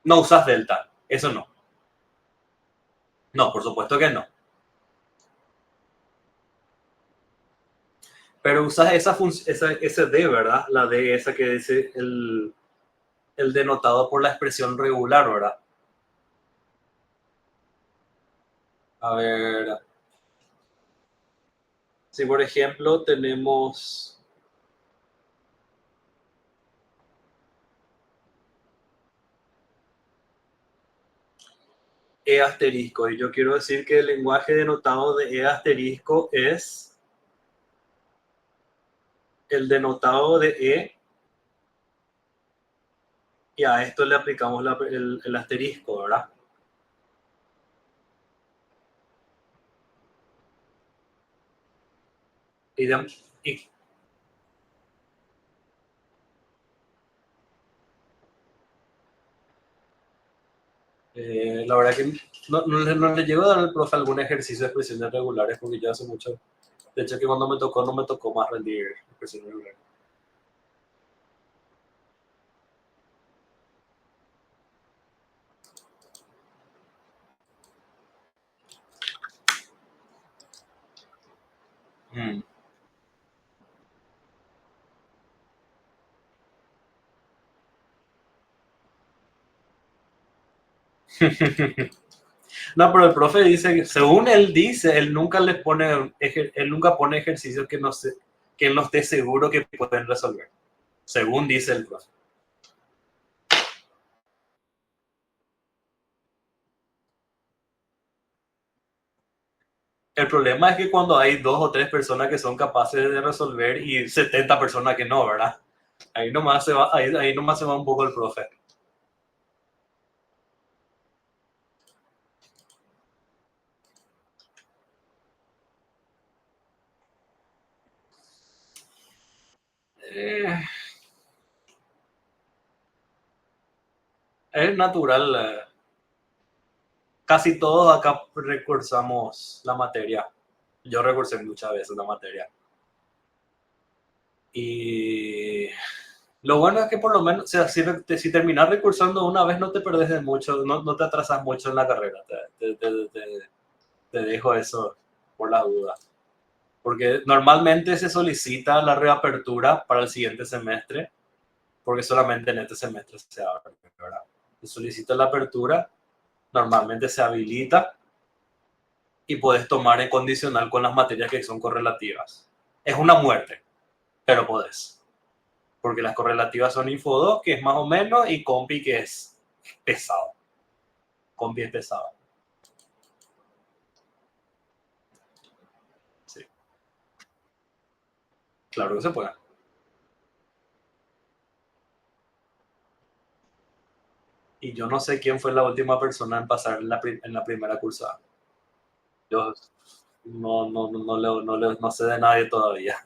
No usas delta, eso no. No, por supuesto que no. Pero usas ese D, ¿verdad? La D esa que dice el denotado por la expresión regular, ¿verdad? A ver, si por ejemplo tenemos E asterisco y yo quiero decir que el lenguaje denotado de E asterisco es el denotado de E y a esto le aplicamos el asterisco, ¿verdad? Y, y la verdad que no le llego a dar al profe algún ejercicio de expresiones regulares porque ya hace mucho. De hecho, que cuando me tocó, no me tocó más rendir expresiones regulares. Mm. No, pero el profe dice, según él dice, él nunca les pone, él nunca pone ejercicios que no sé, que él no esté seguro que pueden resolver. Según dice el profe. El problema es que cuando hay 2 o 3 personas que son capaces de resolver y 70 personas que no, ¿verdad? Ahí nomás se va un poco el profe. Eh, es natural. Casi todos acá recursamos la materia. Yo recursé muchas veces la materia. Y lo bueno es que por lo menos, o sea, si terminas recursando una vez no te perdés de mucho, no te atrasas mucho en la carrera. Te dejo eso por la duda. Porque normalmente se solicita la reapertura para el siguiente semestre, porque solamente en este semestre se abre, ¿verdad? Se solicita la apertura, normalmente se habilita y puedes tomar en condicional con las materias que son correlativas. Es una muerte, pero podés. Porque las correlativas son Info 2, que es más o menos, y Compi, que es pesado. Compi es pesado. Sí, claro que se puede. Y yo no sé quién fue la última persona en pasar en la primera cursada. Yo no sé de nadie todavía.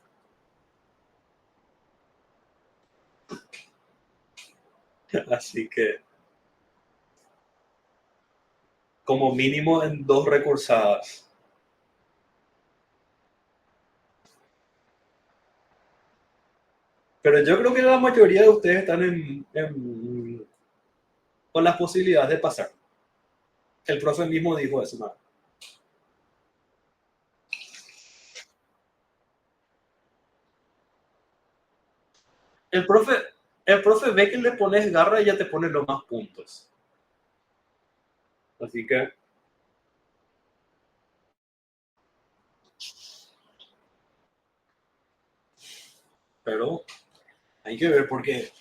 Así que, como mínimo en 2 recursadas. Pero yo creo que la mayoría de ustedes están con las posibilidades de pasar. El profe mismo dijo eso, ¿no? El profe, el profe ve que le pones garra y ya te pone los más puntos. Así que, pero hay que ver porque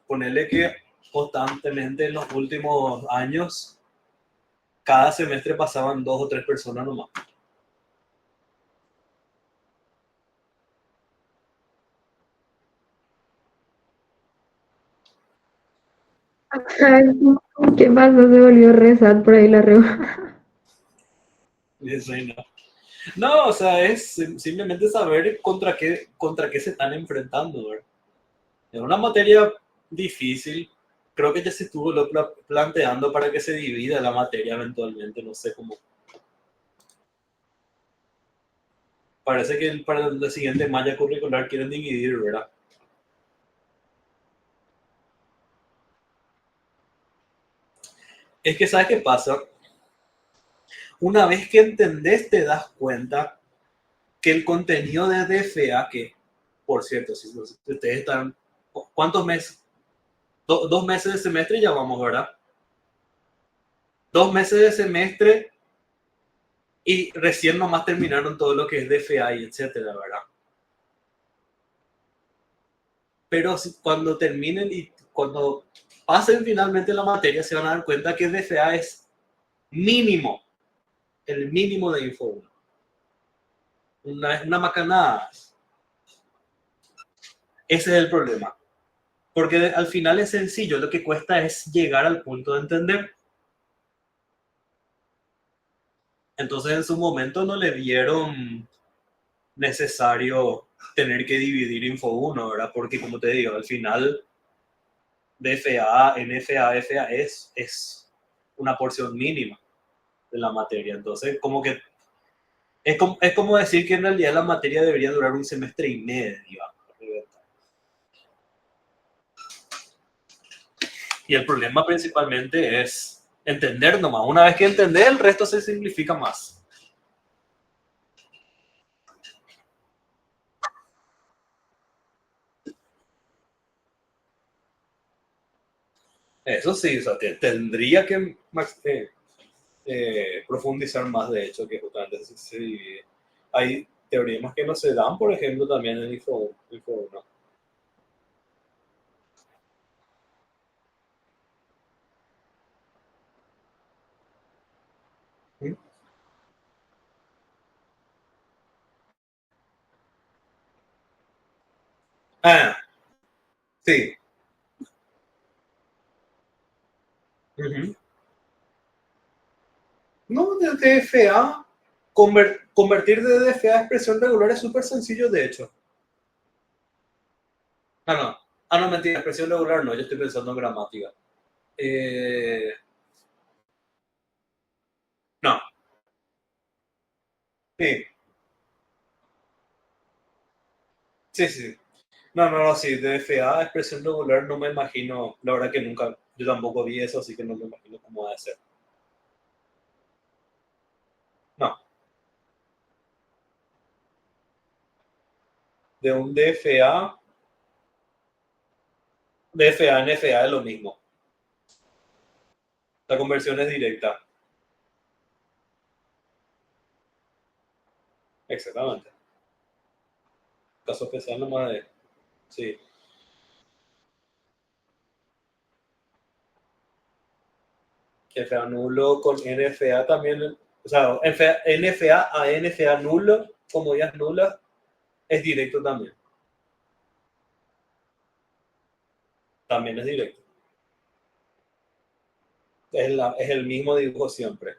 ponerle que constantemente en los últimos años, cada semestre pasaban 2 o 3 personas nomás. Ay, ¿qué pasó? Se volvió rezar por ahí la reba. No, o sea, es simplemente saber contra qué se están enfrentando, ¿verdad? Es una materia difícil. Creo que ya se estuvo planteando para que se divida la materia eventualmente. No sé cómo. Parece que para la siguiente malla curricular quieren dividir, ¿verdad? Es que, ¿sabes qué pasa? Una vez que entendés, te das cuenta que el contenido de DFA, que, por cierto, si ustedes están. ¿Cuántos meses? 2 meses de semestre ya vamos, ¿verdad? 2 meses de semestre y recién nomás terminaron todo lo que es DFA y etcétera, ¿verdad? Pero cuando terminen y cuando pasen finalmente la materia, se van a dar cuenta que DFA es mínimo, el mínimo de Info 1. Una macanada. Ese es el problema. Porque al final es sencillo, lo que cuesta es llegar al punto de entender. Entonces en su momento no le vieron necesario tener que dividir Info 1, ¿verdad? Porque como te digo, al final DFA, NFA, FA es una porción mínima de la materia. Entonces, como que es como decir que en realidad la materia debería durar un semestre y medio. Y el problema principalmente es entender nomás. Una vez que entendés, el resto se simplifica más. Eso sí, o sea, tendría que profundizar más, de hecho, que justamente se divide. Hay teoremas que no se dan, por ejemplo, también en Info 1. ¿Mm? Ah, sí. Ujú. No, de DFA, convertir de DFA a expresión regular es súper sencillo, de hecho. Ah, no. Ah, no, mentira, expresión regular no, yo estoy pensando en gramática. Eh, no, sí, sí, sí. No, no, no, sí, DFA, expresión regular, no me imagino, la verdad que nunca, yo tampoco vi eso, así que no me imagino cómo va a ser. No, de un DFA, NFA es lo mismo. La conversión es directa. Exactamente. Caso especial nomás de, sí. FA nulo con NFA también, o sea, NFA a NFA nulo, como ya es nula, es directo también. También es directo. Es el mismo dibujo siempre.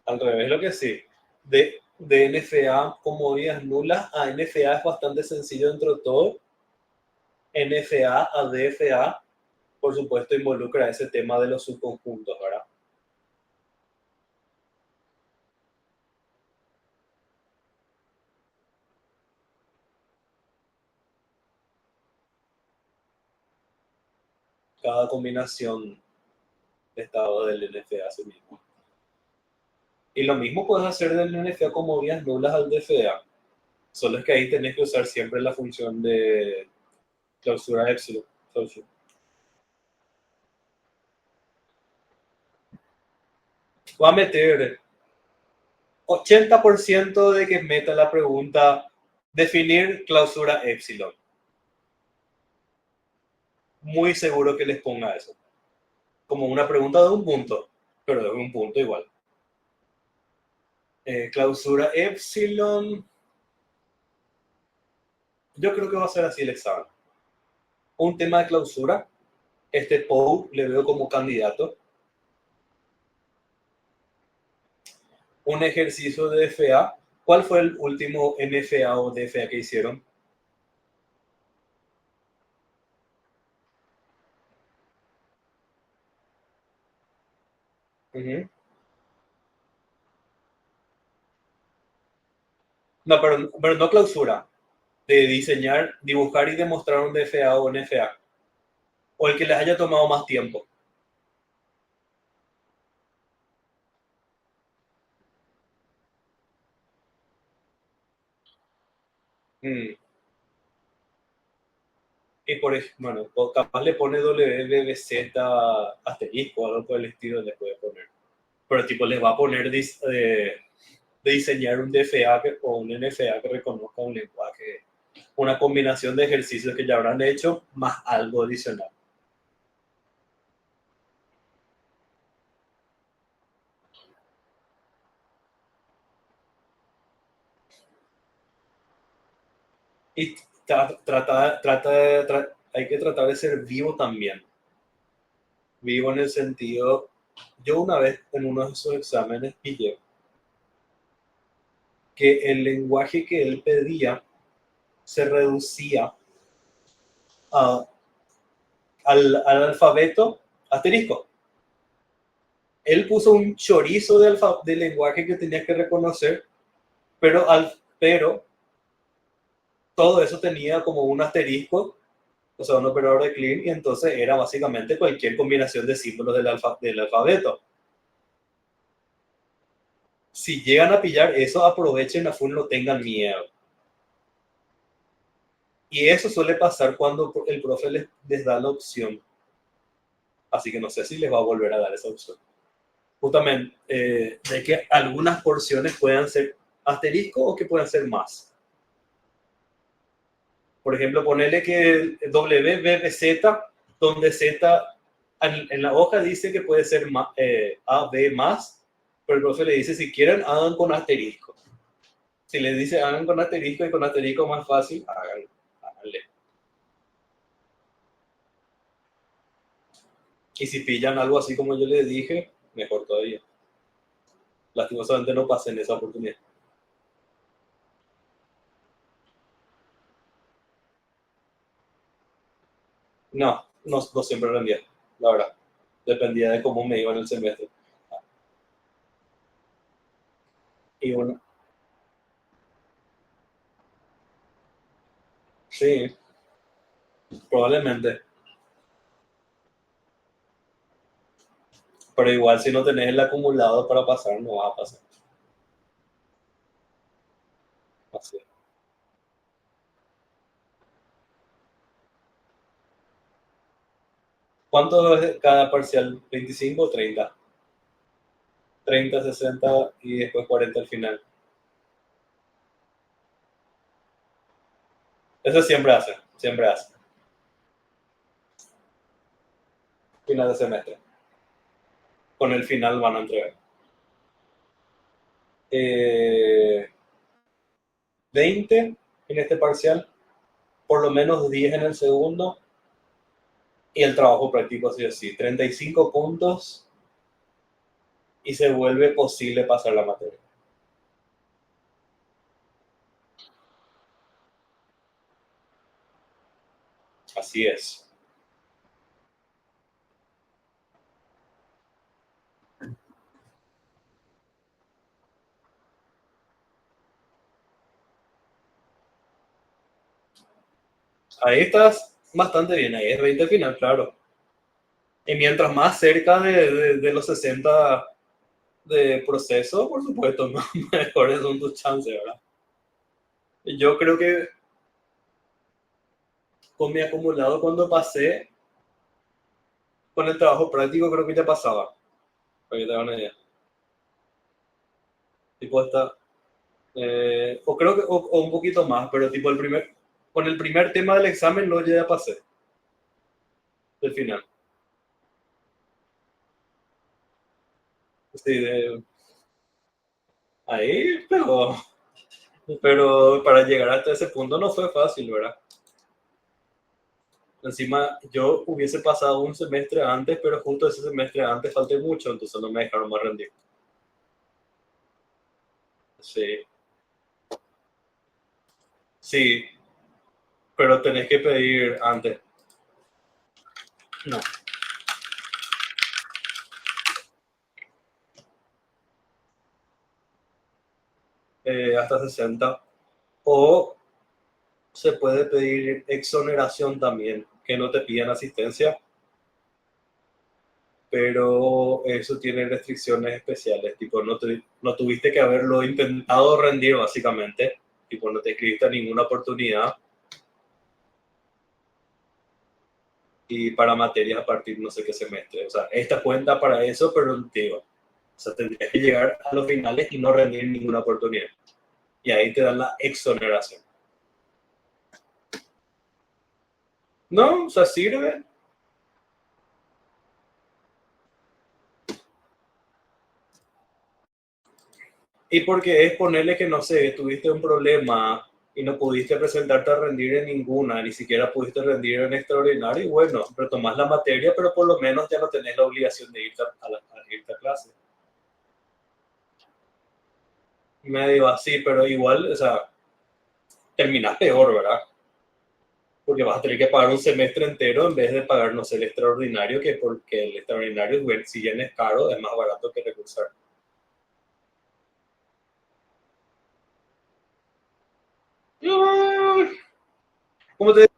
Al revés, lo que sí. De NFA como vías nulas a NFA es bastante sencillo dentro de todo. NFA a DFA, por supuesto, involucra ese tema de los subconjuntos, ¿verdad? Cada combinación de estado del NFA a sí mismo. Y lo mismo puedes hacer del NFA como vías nulas al DFA. Solo es que ahí tenés que usar siempre la función de clausura epsilon. Va a meter 80% de que meta la pregunta definir clausura epsilon. Muy seguro que les ponga eso. Como una pregunta de un punto, pero de un punto igual. Clausura epsilon. Yo creo que va a ser así el examen. Un tema de clausura. Este POU le veo como candidato. Un ejercicio de DFA. ¿Cuál fue el último NFA o DFA que hicieron? Uh-huh. No, pero no clausura. De diseñar, dibujar y demostrar un DFA o NFA. O el que les haya tomado más tiempo. Mm. Y por ejemplo, bueno, capaz le pone WBZ asterisco o algo por el estilo, le puede poner. Pero tipo les va a poner de diseñar un DFA o un NFA que reconozca un lenguaje, una combinación de ejercicios que ya habrán hecho, más algo adicional. Y hay que tratar de ser vivo también. Vivo en el sentido, yo una vez en uno de esos exámenes pillé que el lenguaje que él pedía se reducía a, al alfabeto asterisco. Él puso un chorizo de lenguaje que tenía que reconocer, pero todo eso tenía como un asterisco, o sea, un operador de clean, y entonces era básicamente cualquier combinación de símbolos del alfabeto. Si llegan a pillar eso, aprovechen a full, no tengan miedo. Y eso suele pasar cuando el profe les da la opción. Así que no sé si les va a volver a dar esa opción. Justamente, de que algunas porciones puedan ser asterisco o que puedan ser más. Por ejemplo, ponerle que W, B, Z, donde Z en la hoja dice que puede ser A, B más, pero el profe le dice, si quieren, hagan con asterisco. Si les dice hagan con asterisco y con asterisco más fácil, háganle. Y si pillan algo así como yo les dije, mejor todavía. Lastimosamente no pasé en esa oportunidad. No siempre rendía, la verdad. Dependía de cómo me iba en el semestre. Y bueno, sí, probablemente. Pero igual si no tenés el acumulado para pasar, no va a pasar. Así. ¿Cuánto es cada parcial? ¿25 o 30? 30, 60 y después 40 al final. Eso siempre hace, siempre hace. Final de semestre. Con el final van a entregar. 20 en este parcial, por lo menos 10 en el segundo y el trabajo práctico sí o sí. 35 puntos y se vuelve posible pasar la materia. Así es. Ahí estás bastante bien, ahí es 20 final, claro. Y mientras más cerca de los 60 de proceso, por supuesto, mejores son tus chances, ¿verdad? Yo creo que con mi acumulado cuando pasé, con el trabajo práctico creo que ya pasaba, para que te hagan una idea. Tipo esta, o creo que o un poquito más, pero tipo con el primer tema del examen lo ya pasé, del final. Sí, ahí, pero para llegar hasta ese punto no fue fácil, ¿verdad? Encima, yo hubiese pasado un semestre antes, pero justo ese semestre antes falté mucho, entonces no me dejaron más rendir. Sí, sí, pero tenés que pedir antes. No, hasta 60. O se puede pedir exoneración también, que no te pidan asistencia, pero eso tiene restricciones especiales, tipo no tuviste que haberlo intentado rendir básicamente, tipo no te escribiste a ninguna oportunidad y para materias a partir no sé qué semestre. O sea, esta cuenta para eso, pero digo, o sea, tendrías que llegar a los finales y no rendir ninguna oportunidad. Y ahí te dan la exoneración. No, o sea, sirve. Y porque es ponerle que, no sé, tuviste un problema y no pudiste presentarte a rendir en ninguna, ni siquiera pudiste rendir en extraordinario, y bueno, retomás la materia, pero por lo menos ya no tenés la obligación de irte irte a clase. Medio así, pero igual, o sea, terminás peor, ¿verdad? Porque vas a tener que pagar un semestre entero en vez de pagar, no sé, el extraordinario, que porque el extraordinario, si bien es caro, es más barato que recursar. Como te digo,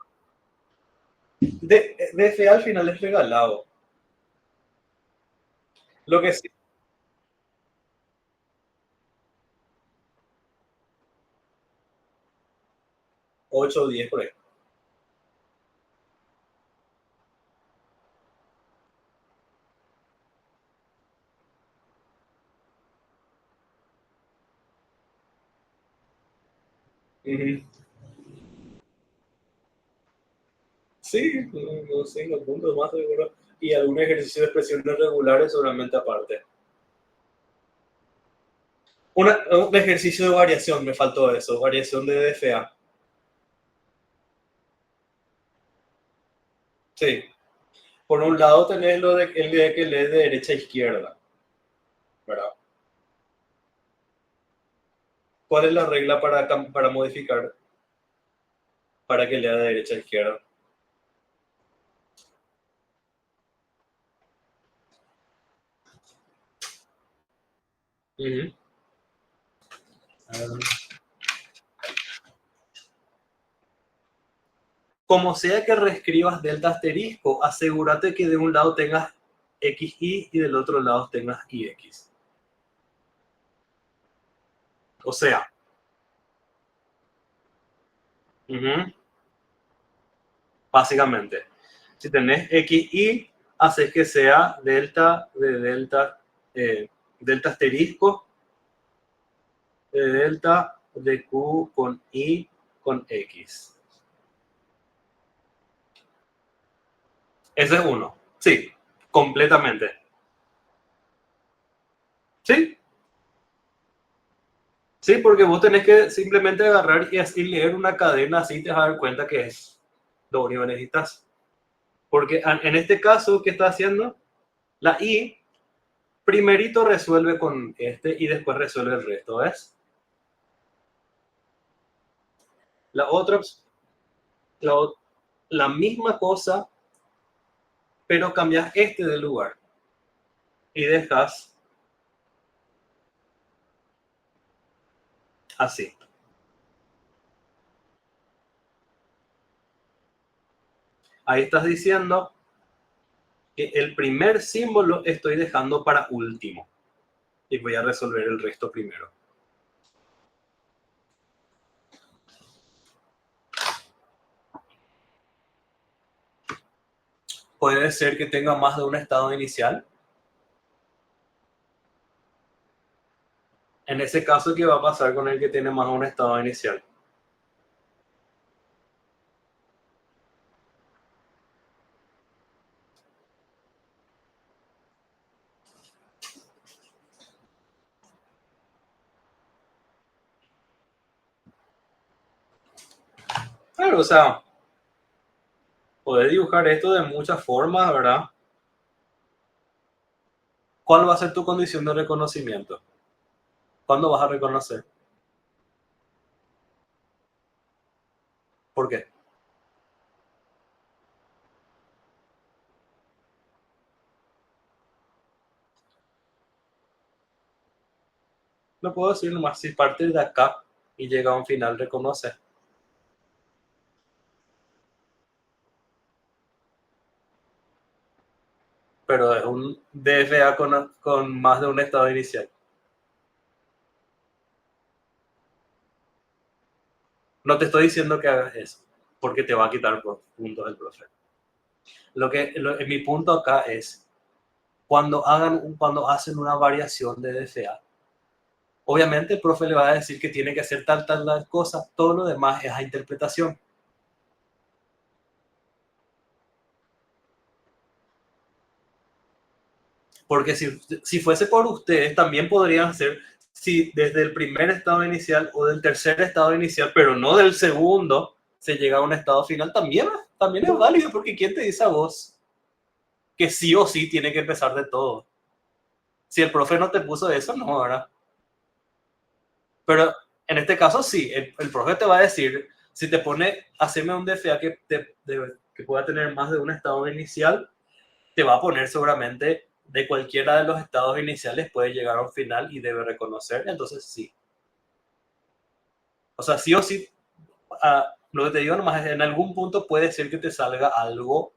DFA al final es regalado. Lo que sí, 8 o 10 por ahí. Ujú. Sí, no sé, los puntos más seguro. Y algún ejercicio de expresiones regulares solamente aparte. Un ejercicio de variación, me faltó eso, variación de DFA. Sí. Por un lado tenés lo de el de que lee de derecha a izquierda, ¿verdad? ¿Cuál es la regla para modificar para que lea de derecha a izquierda? Ujú. Como sea que reescribas delta asterisco, asegúrate que de un lado tengas xy y del otro lado tengas ix. O sea, ujú, básicamente, si tenés xy, haces que sea delta de delta, delta asterisco de delta de q con y con x. Ese es uno. Sí, completamente. Sí, sí, porque vos tenés que simplemente agarrar y así leer una cadena, así te vas a dar cuenta que es lo único que necesitas. Porque en este caso, ¿qué está haciendo? La i primerito resuelve con este y después resuelve el resto, ¿ves? La otra, la, la misma cosa, pero cambias este de lugar y dejas así. Ahí estás diciendo que el primer símbolo estoy dejando para último y voy a resolver el resto primero. Puede ser que tenga más de un estado inicial. En ese caso, ¿qué va a pasar con el que tiene más de un estado inicial? Claro, o sea, puedes dibujar esto de muchas formas, ¿verdad? ¿Cuál va a ser tu condición de reconocimiento? ¿Cuándo vas a reconocer? ¿Por qué? No puedo decir nomás, si partes de acá y llega a un final, reconoce. Pero es un DFA con más de un estado inicial. No te estoy diciendo que hagas eso, porque te va a quitar puntos el profe. Mi punto acá es, cuando hacen una variación de DFA, obviamente el profe le va a decir que tiene que hacer tal cosa, todo lo demás es a interpretación. Porque si fuese por ustedes, también podrían hacer, si desde el primer estado inicial o del tercer estado inicial, pero no del segundo, se llega a un estado final, también es válido, porque ¿quién te dice a vos que sí o sí tiene que empezar de todo? Si el profe no te puso eso, no, ¿verdad? Pero en este caso sí, el profe te va a decir, si te pone, haceme un DFA que pueda tener más de un estado inicial, te va a poner seguramente de cualquiera de los estados iniciales puede llegar a un final y debe reconocer, entonces sí. O sea, sí o sí, lo que te digo nomás es en algún punto puede ser que te salga algo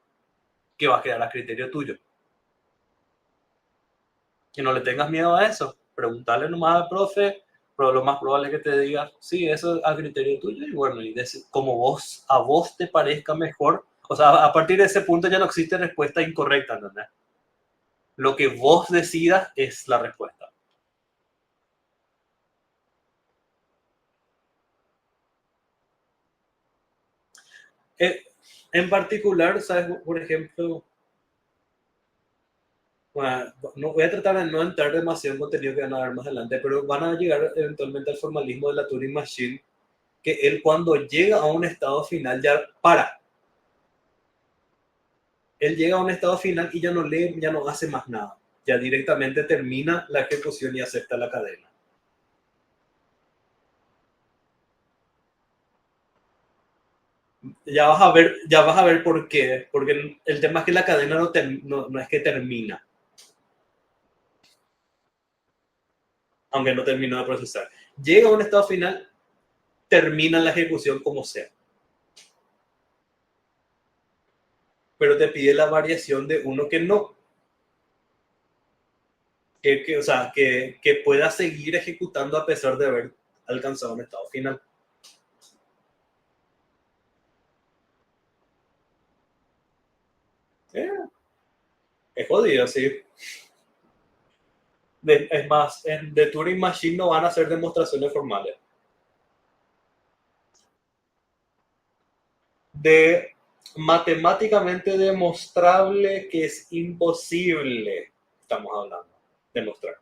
que va a quedar a criterio tuyo. Que no le tengas miedo a eso. Preguntarle nomás al profe, pero lo más probable es que te diga, sí, eso es a criterio tuyo y bueno, y como a vos te parezca mejor. O sea, a partir de ese punto ya no existe respuesta incorrecta, ¿entendés? Lo que vos decidas es la respuesta. En particular, ¿sabes? Por ejemplo, bueno, no voy a tratar de no entrar demasiado en contenido que van a ver más adelante, pero van a llegar eventualmente al formalismo de la Turing Machine, que él cuando llega a un estado final ya para. Él llega a un estado final y ya no lee, ya no hace más nada. Ya directamente termina la ejecución y acepta la cadena. Ya vas a ver por qué. Porque el tema es que la cadena no es que termina. Aunque no terminó de procesar. Llega a un estado final, termina la ejecución como sea. Pero te pide la variación de uno que no. O sea, que pueda seguir ejecutando a pesar de haber alcanzado un estado final. Es jodido, sí. Es más, en The Turing Machine no van a hacer demostraciones formales. De matemáticamente demostrable que es imposible, estamos hablando, demostrar.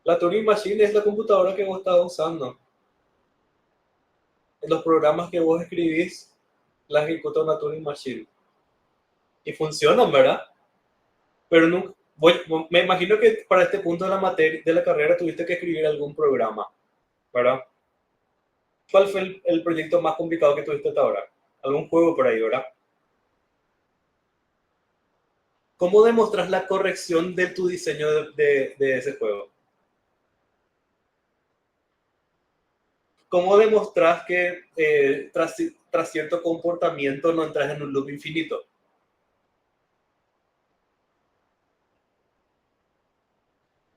La Turing Machine es la computadora que vos estás usando. Los programas que vos escribís, la ejecuta una Turing Machine. Y funcionan, ¿verdad? Pero nunca, me imagino que para este punto de la materia, de la carrera tuviste que escribir algún programa, ¿verdad? ¿Cuál fue el proyecto más complicado que tuviste hasta ahora? Algún juego por ahí, ¿verdad? ¿Cómo demostras la corrección de tu diseño de ese juego? ¿Cómo demostras que tras cierto comportamiento no entras en un loop infinito?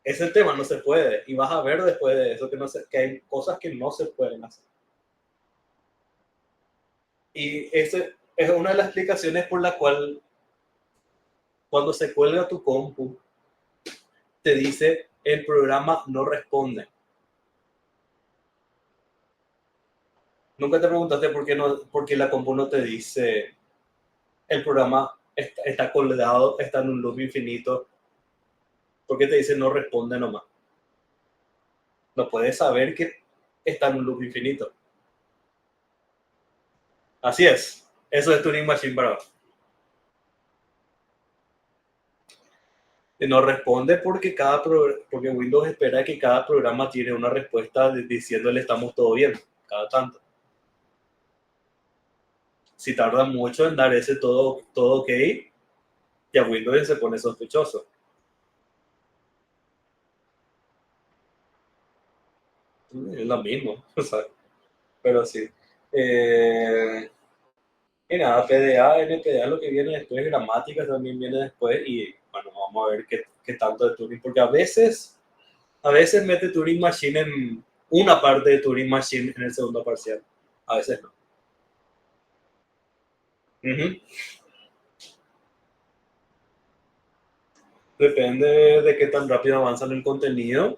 Es el tema, no se puede. Y vas a ver después de eso que hay cosas que no se pueden hacer. Y ese es una de las explicaciones por la cual cuando se cuelga tu compu, te dice el programa no responde. Nunca te preguntaste por qué la compu no te dice el programa está colgado, está en un loop infinito. ¿Por qué te dice no responde nomás? No puedes saber que está en un loop infinito. Así es. Eso es Turing Machine para vos. Y no responde porque porque Windows espera que cada programa tiene una respuesta diciéndole estamos todo bien, cada tanto. Si tarda mucho en dar ese todo ok, ya Windows se pone sospechoso. Es lo mismo, ¿sabes? Pero sí. Y nada, PDA, NPDA, lo que viene después, gramática también viene después y bueno, vamos a ver qué tanto de Turing, porque a veces mete Turing Machine en una parte de Turing Machine en el segundo parcial, a veces no. Uh-huh. Depende de qué tan rápido avanzan el contenido.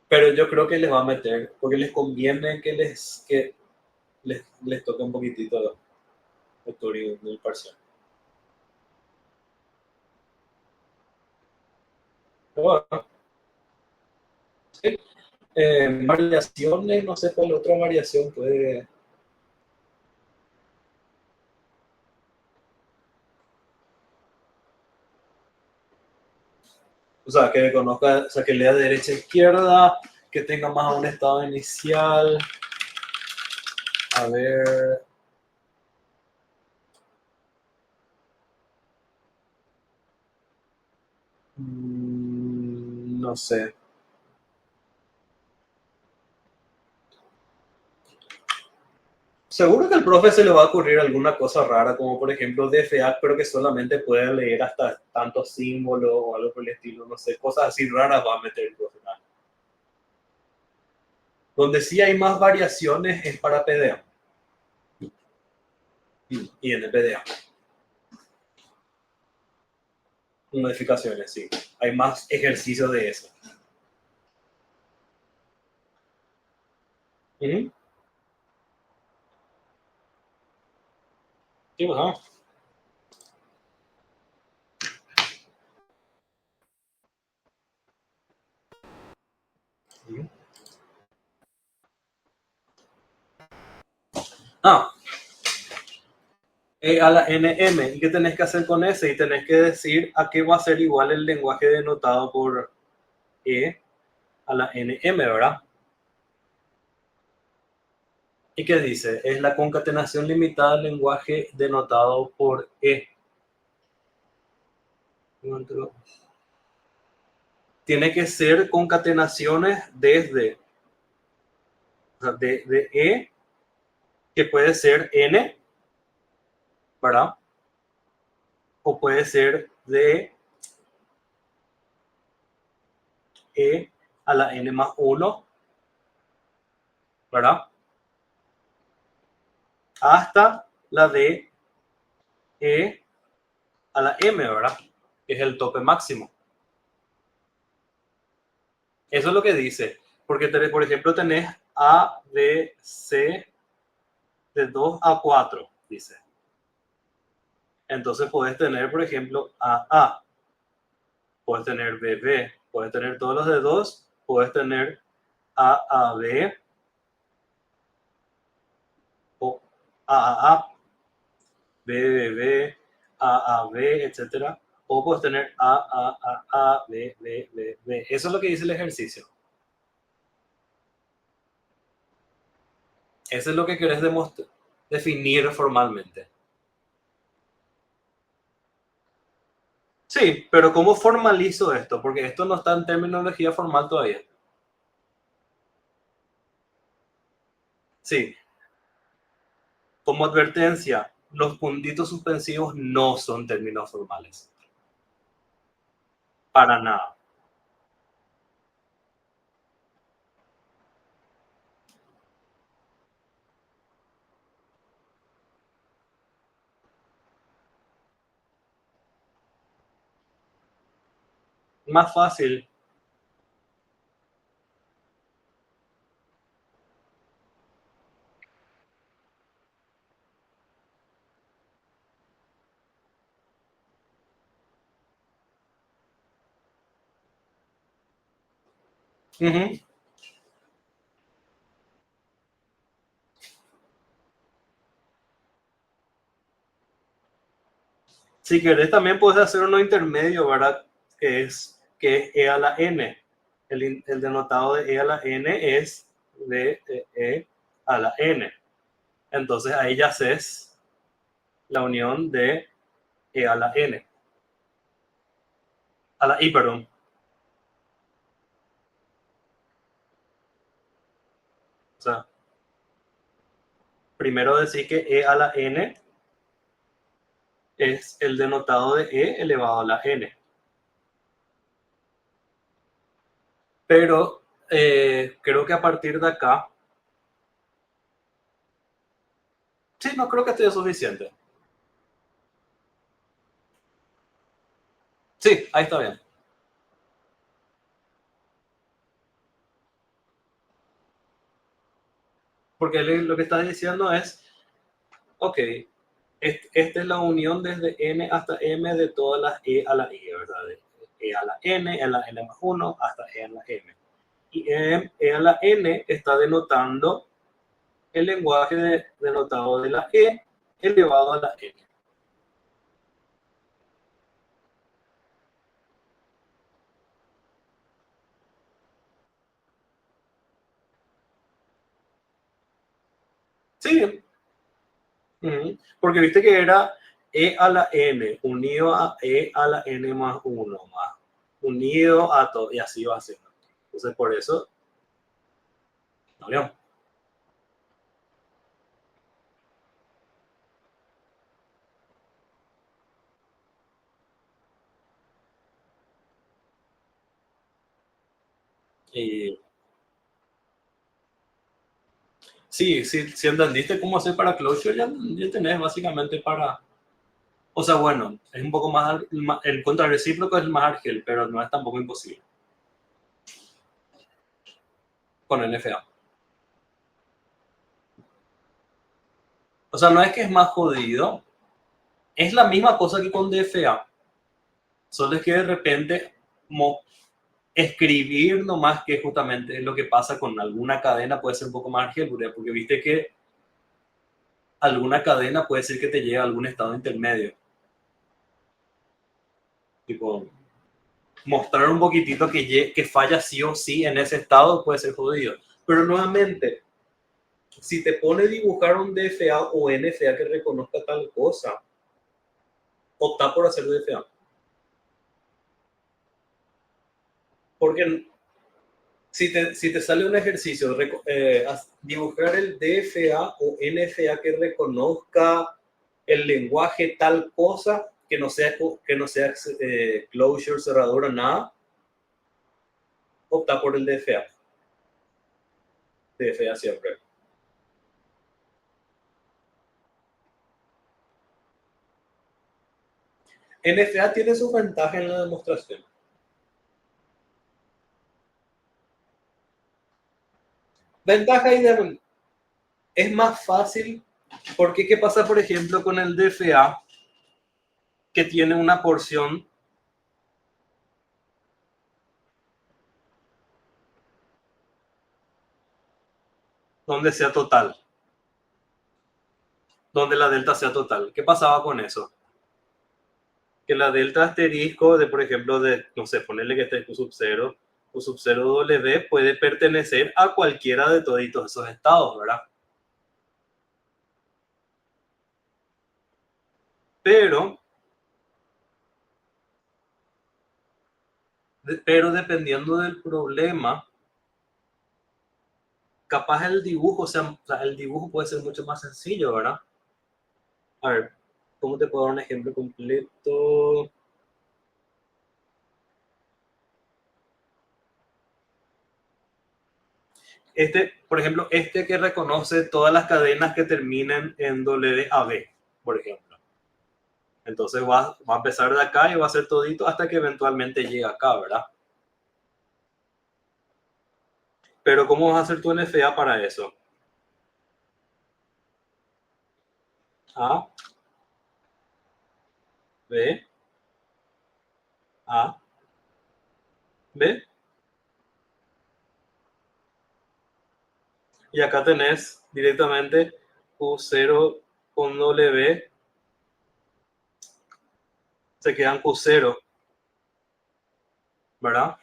Pero yo creo que les va a meter, porque les conviene que les toque un poquitito de Turing en el parcial. Pero bueno, sí. Variaciones, no sé cuál otra variación puede. O sea, que conozca, o sea, que lea de derecha a izquierda, que tenga más un estado inicial. A ver. No sé. Seguro que al profe se le va a ocurrir alguna cosa rara, como por ejemplo DFA, pero que solamente puede leer hasta tantos símbolos o algo por el estilo, no sé, cosas así raras va a meter el profe. Donde sí hay más variaciones es para PDA y NPDA. Modificaciones, sí. Hay más ejercicios de eso. Ujú. Sí, pues, ¿no? Ujú. Ah, E a la NM. ¿Y qué tenés que hacer con ese? Y tenés que decir a qué va a ser igual el lenguaje denotado por E a la NM, ¿verdad? ¿Y qué dice? Es la concatenación limitada del lenguaje denotado por E. Tiene que ser concatenaciones desde, o sea, de E, que puede ser N, ¿verdad? O puede ser de E a la N más 1, ¿verdad? Hasta la de E a la M, ¿verdad? Que es el tope máximo. Eso es lo que dice. Porque, por ejemplo, tenés A, B, C de 2 a 4, dice. Entonces puedes tener, por ejemplo, AA, puedes tener BB, puedes tener todos los de 2, puedes tener AAB o AAA, BBB, AAB, etcétera. O puedes tener AAA, B, B, B, B. Eso es lo que dice el ejercicio. Eso es lo que querés demostrar, definir formalmente. Sí, pero ¿cómo formalizo esto? Porque esto no está en terminología formal todavía. Sí, como advertencia, los puntitos suspensivos no son términos formales. Para nada. Más fácil. Uh-huh. Si querés, también puedes hacer uno intermedio, ¿verdad? Que es E a la N. El denotado de E a la N es de E a la N. Entonces ahí ya haces la unión de E a la N. A la I, perdón. O sea, primero decir que E a la N es el denotado de E elevado a la N. Pero creo que a partir de acá, sí, no creo que esté suficiente. Sí, ahí está bien. Porque lo que está diciendo es, ok, esta es la unión desde N hasta M de todas las E a la I, ¿verdad? De E a la N, a la N más 1, hasta E a la M. Y E a la N está denotando el lenguaje denotado de la E elevado a la N. Sí, porque viste que era E a la N unido a E a la N más 1 más unido a todo, y así va a ser. Entonces, por eso, no, no. Y sí, sí, si entendiste cómo hacer para Clojure, ya tenés básicamente para O sea, bueno, es un poco más, el contrarrecíproco es el más argel, pero no es tampoco imposible. Con NFA. O sea, no es que es más jodido, es la misma cosa que con DFA. Solo es que de repente escribir nomás, que justamente es lo que pasa con alguna cadena, puede ser un poco más álgebra, porque viste que alguna cadena puede ser que te lleve a algún estado intermedio. Tipo, mostrar un poquitito que falla sí o sí en ese estado puede ser jodido. Pero nuevamente, si te pone a dibujar un DFA o NFA que reconozca tal cosa, opta por hacer DFA. Porque si te sale un ejercicio, dibujar el DFA o NFA que reconozca el lenguaje tal cosa, que no sea closure, cerradura, nada, opta por el DFA. DFA siempre. NFA tiene su ventaja en la demostración. Ventaja y es más fácil porque ¿qué pasa, por ejemplo, con el DFA que tiene una porción donde sea total, donde la delta sea total? ¿Qué pasaba con eso? Que la delta asterisco de, por ejemplo, de, no sé, ponerle que esté Q sub 0 W puede pertenecer a cualquiera de toditos esos estados, ¿verdad? Pero dependiendo del problema, capaz el dibujo, o sea, el dibujo puede ser mucho más sencillo, ¿verdad? A ver, ¿cómo te puedo dar un ejemplo completo? Por ejemplo, que reconoce todas las cadenas que terminen en WAB, por ejemplo. Entonces va a empezar de acá y va a hacer todito hasta que eventualmente llegue acá, ¿verdad? Pero ¿cómo vas a hacer tu NFA para eso? A, B, A, B. Y acá tenés directamente Q0 con W, se quedan Q0, ¿verdad?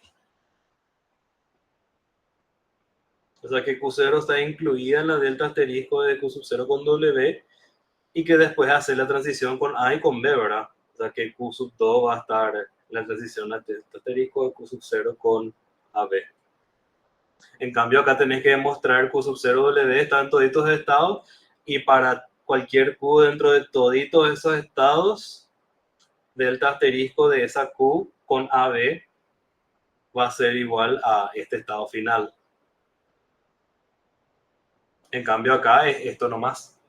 O sea que Q0 está incluida en la delta asterisco de Q sub 0 con W y que después hace la transición con A y con B, ¿verdad? O sea que Q sub 2 va a estar en la transición asterisco de Q sub 0 con AB. En cambio acá tenés que demostrar Q sub 0 W está en toditos estados y para cualquier Q dentro de toditos esos estados, delta asterisco de esa Q con AB va a ser igual a este estado final. En cambio acá es esto nomás.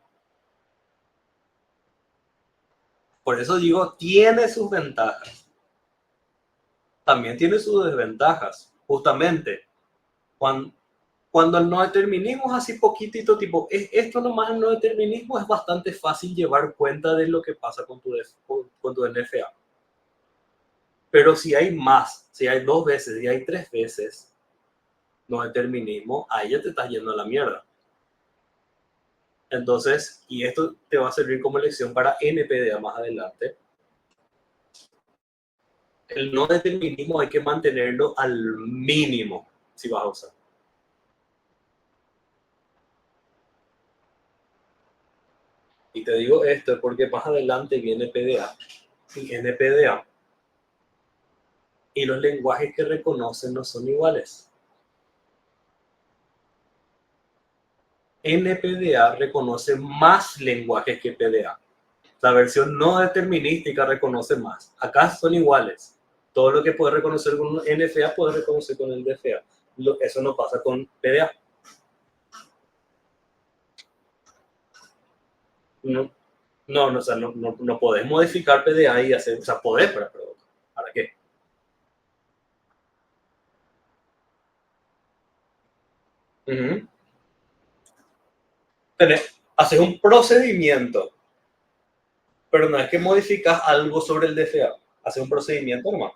Por eso digo, tiene sus ventajas. También tiene sus desventajas. Justamente, cuando el no determinismo es así poquitito, tipo, esto nomás el no determinismo, es bastante fácil llevar cuenta de lo que pasa con tu NFA. Pero si hay más, si hay 2 veces, si hay 3 veces no determinismo, ahí ya te estás yendo a la mierda. Entonces, y esto te va a servir como lección para NPDA más adelante. El no determinismo hay que mantenerlo al mínimo si vas a usar. Y te digo esto porque más adelante viene PDA y NPDA. Y los lenguajes que reconocen no son iguales. NPDA reconoce más lenguajes que PDA. La versión no determinística reconoce más. Acá son iguales. Todo lo que puede reconocer con un NFA puede reconocer con el DFA. Eso no pasa con PDA. No. No, no, o sea, no podés modificar PDA y hacer, o sea, podés, pero ¿para qué? Ujú. Haces un procedimiento, pero no es que modificas algo sobre el DFA, haces un procedimiento nomás.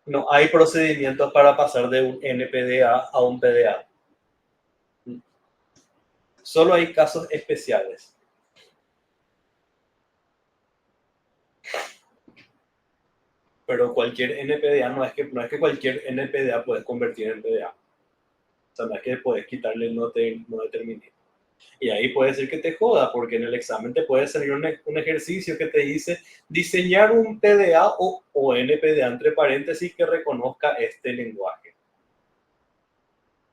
No hay procedimientos para pasar de un NPDA a un PDA. Solo hay casos especiales. Pero cualquier NPDA no es que cualquier NPDA puedes convertir en PDA. O sea, no es que puedes quitarle el no determinismo. Y ahí puede ser que te joda, porque en el examen te puede salir un ejercicio que te dice diseñar un PDA o NPDA entre paréntesis que reconozca este lenguaje.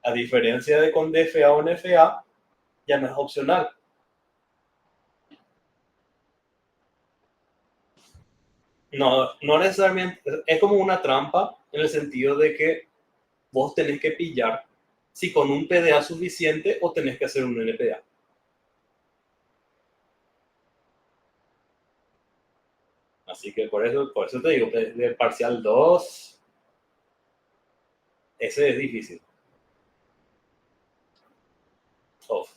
A diferencia de con DFA o NFA, ya no es opcional. No necesariamente, es como una trampa en el sentido de que vos tenés que pillar si con un PDA suficiente o tenés que hacer un NPDA. Así que por eso te digo, de parcial 2, ese es difícil. Off.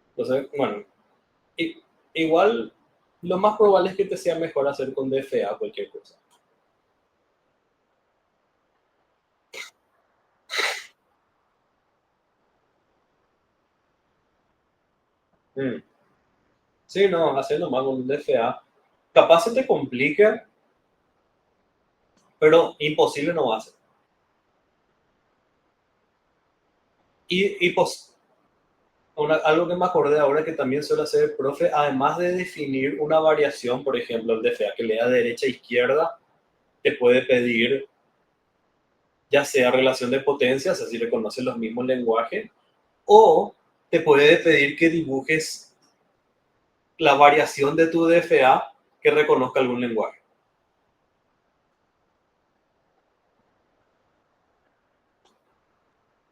Entonces, bueno, igual lo más probable es que te sea mejor hacer con DFA cualquier cosa. Mm. Sí, no, haciendo más con DFA. Capaz se te complica, pero imposible no va a ser. Y algo que me acordé ahora que también suele hacer el profe, además de definir una variación, por ejemplo, el DFA que lea derecha e izquierda, te puede pedir ya sea relación de potencias, así reconocen los mismos lenguajes, o te puede pedir que dibujes la variación de tu DFA que reconozca algún lenguaje.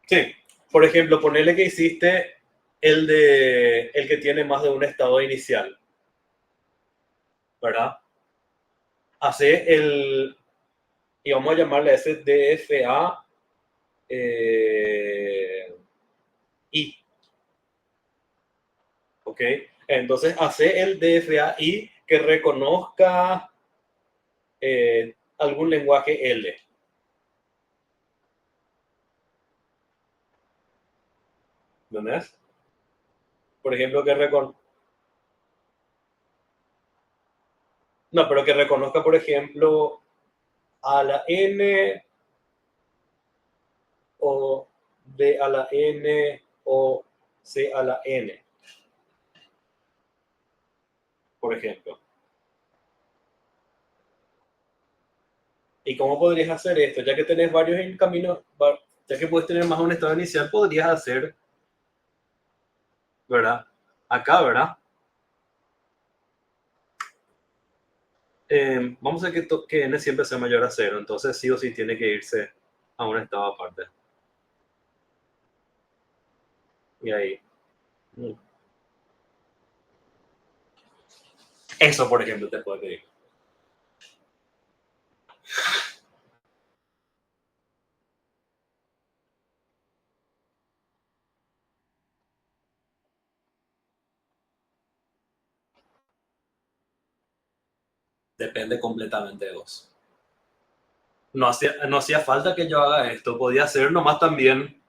Sí, por ejemplo, ponerle que hiciste el que tiene más de un estado inicial, ¿verdad? Hace y vamos a llamarle a ese DFA I, ¿ok? Entonces hace el DFA I que reconozca algún lenguaje L. ¿Entendés? Por ejemplo, no, pero que reconozca, por ejemplo, a la N o D a la N o C a la N, por ejemplo. ¿Y cómo podrías hacer esto? Ya que tenés varios en camino, ya que puedes tener más de un estado inicial, podrías hacer, ¿verdad? Acá, ¿verdad? Vamos a ver que n siempre sea mayor a 0, entonces sí o sí tiene que irse a un estado aparte. Y ahí. Eso, por ejemplo, te puede pedir. Depende completamente de vos. No hacía falta que yo haga esto, podía hacer nomás también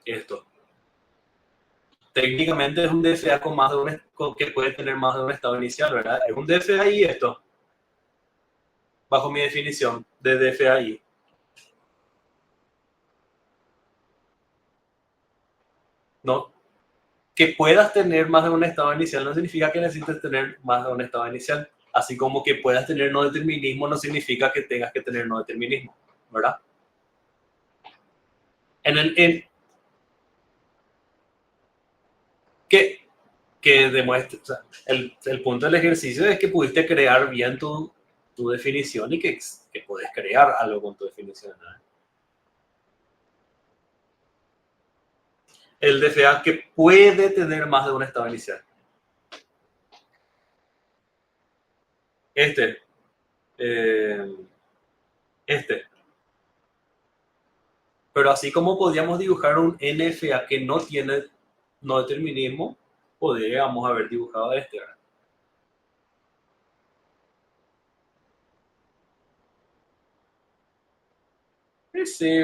esto. Técnicamente es un DFA con más de que puede tener más de un estado inicial, ¿verdad? Es un DFA y esto, bajo mi definición de DFA y. No, que puedas tener más de un estado inicial no significa que necesites tener más de un estado inicial. Así como que puedas tener no determinismo no significa que tengas que tener no determinismo, ¿verdad? Que demuestre, o sea, el punto del ejercicio es que pudiste crear bien tu tu definición y que podés crear algo con tu definición, ¿no? El DFA que puede tener más de un estado inicial. Este. Pero así como podríamos dibujar un NFA que no tiene no determinismo, podríamos haber dibujado este, ¿verdad? Sí.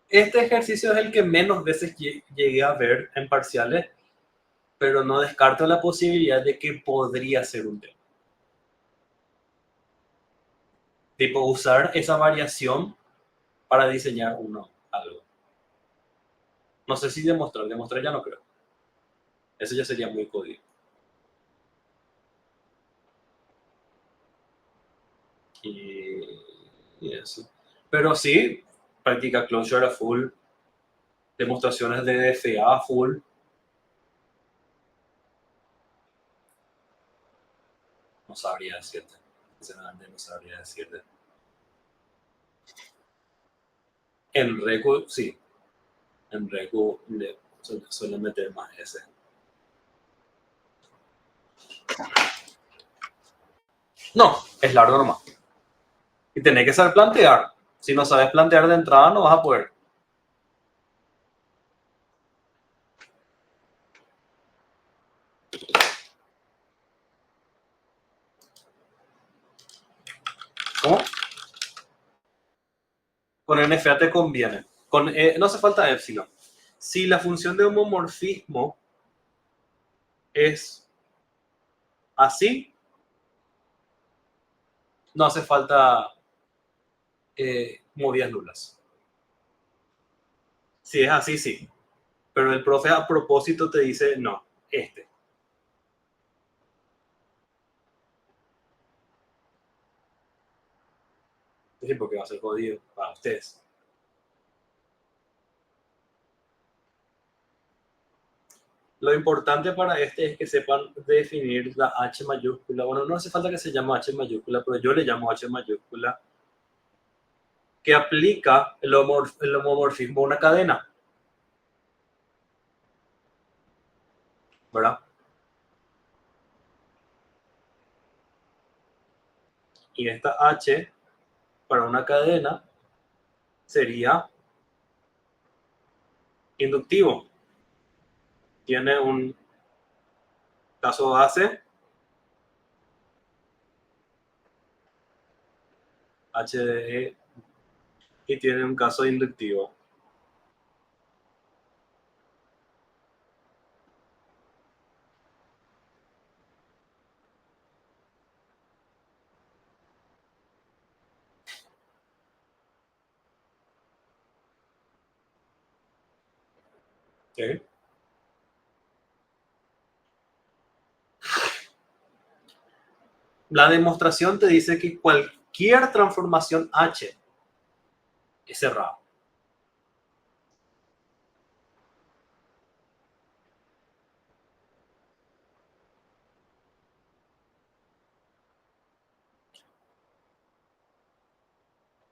Este ejercicio es el que menos veces llegué a ver en parciales, pero no descarto la posibilidad de que podría ser un tema. Tipo, usar esa variación para diseñar algo. No sé si demostrar ya no creo. Eso ya sería muy código. Y eso. Pero sí, práctica closure a full, demostraciones de DFA a full. No sabría decirte. Sinceramente no sabría decirte. En Reku, sí. En Reku suele meter más ese. No, es largo nomás. Y tenés que saber plantear. Si no sabes plantear de entrada, no vas a poder. ¿Cómo? Con NFA te conviene. No hace falta epsilon. Si la función de homomorfismo es así, no hace falta movidas nulas. Si es así, sí. Pero el profe a propósito te dice, no, este. Sí, porque va a ser jodido para ustedes. Lo importante para este es que sepan definir la H mayúscula. Bueno, no hace falta que se llame H mayúscula, pero yo le llamo H mayúscula, que aplica el homomorfismo a una cadena. ¿Verdad? Y esta H para una cadena sería inductivo. Tiene un caso base, HDE, y tiene un caso inductivo. ¿Sí? La demostración te dice que cualquier transformación H es cerrada.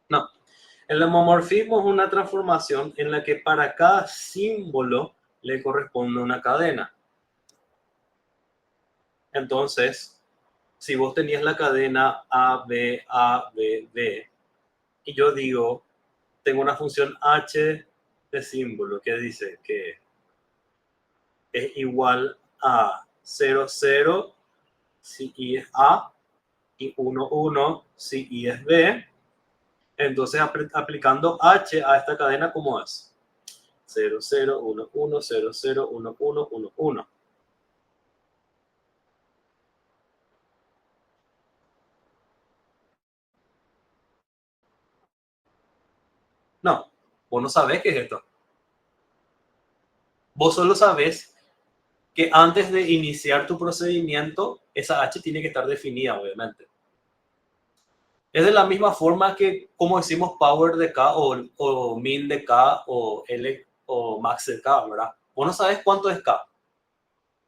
No. El homomorfismo es una transformación en la que para cada símbolo le corresponde una cadena. Entonces, si vos tenías la cadena A, B, B, y yo digo, tengo una función H de símbolo que dice que es igual a 0, 0 si I es A y 1, 1 si I es B. Entonces, aplicando H a esta cadena, ¿cómo es? 0, 0, 1, 1, 0, 0, 1, 1, 1, 1. No, vos no sabés qué es esto. Vos solo sabés que antes de iniciar tu procedimiento, esa H tiene que estar definida, obviamente. Es de la misma forma que como decimos power de K o min de K o L o max de K, ¿verdad? Vos no sabes cuánto es K.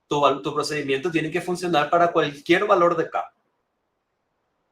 Tu procedimiento tiene que funcionar para cualquier valor de K.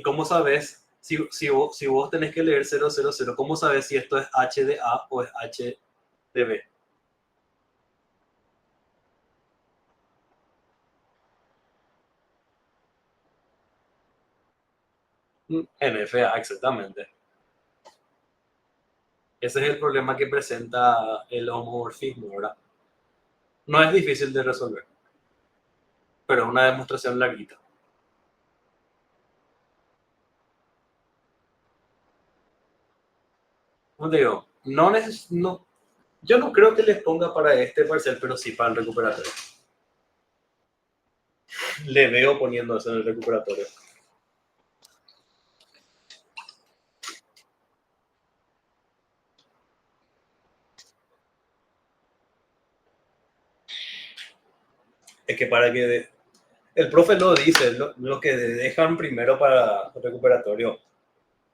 ¿Y cómo sabes, si vos tenés que leer 000, cómo sabes si esto es H de A o es H de B? NFA, exactamente. Ese es el problema que presenta el homomorfismo, ¿verdad? No es difícil de resolver, pero es una demostración larguita. Como te digo, no, yo no creo que les ponga para este parcial, pero sí para el recuperatorio. Le veo poniendo eso en el recuperatorio. Es que para que el profe lo dice, lo que dejan primero para el recuperatorio,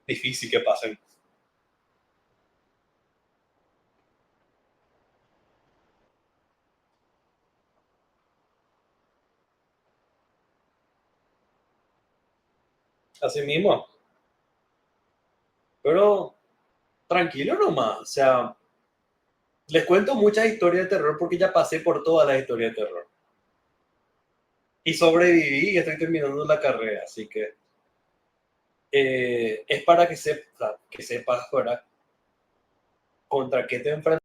difícil que pasen. Así mismo. Pero tranquilo nomás. O sea, les cuento muchas historias de terror porque ya pasé por todas las historias de terror. Y sobreviví y estoy terminando la carrera. Así que es para que sepas, ¿verdad? Contra qué te enfrentas.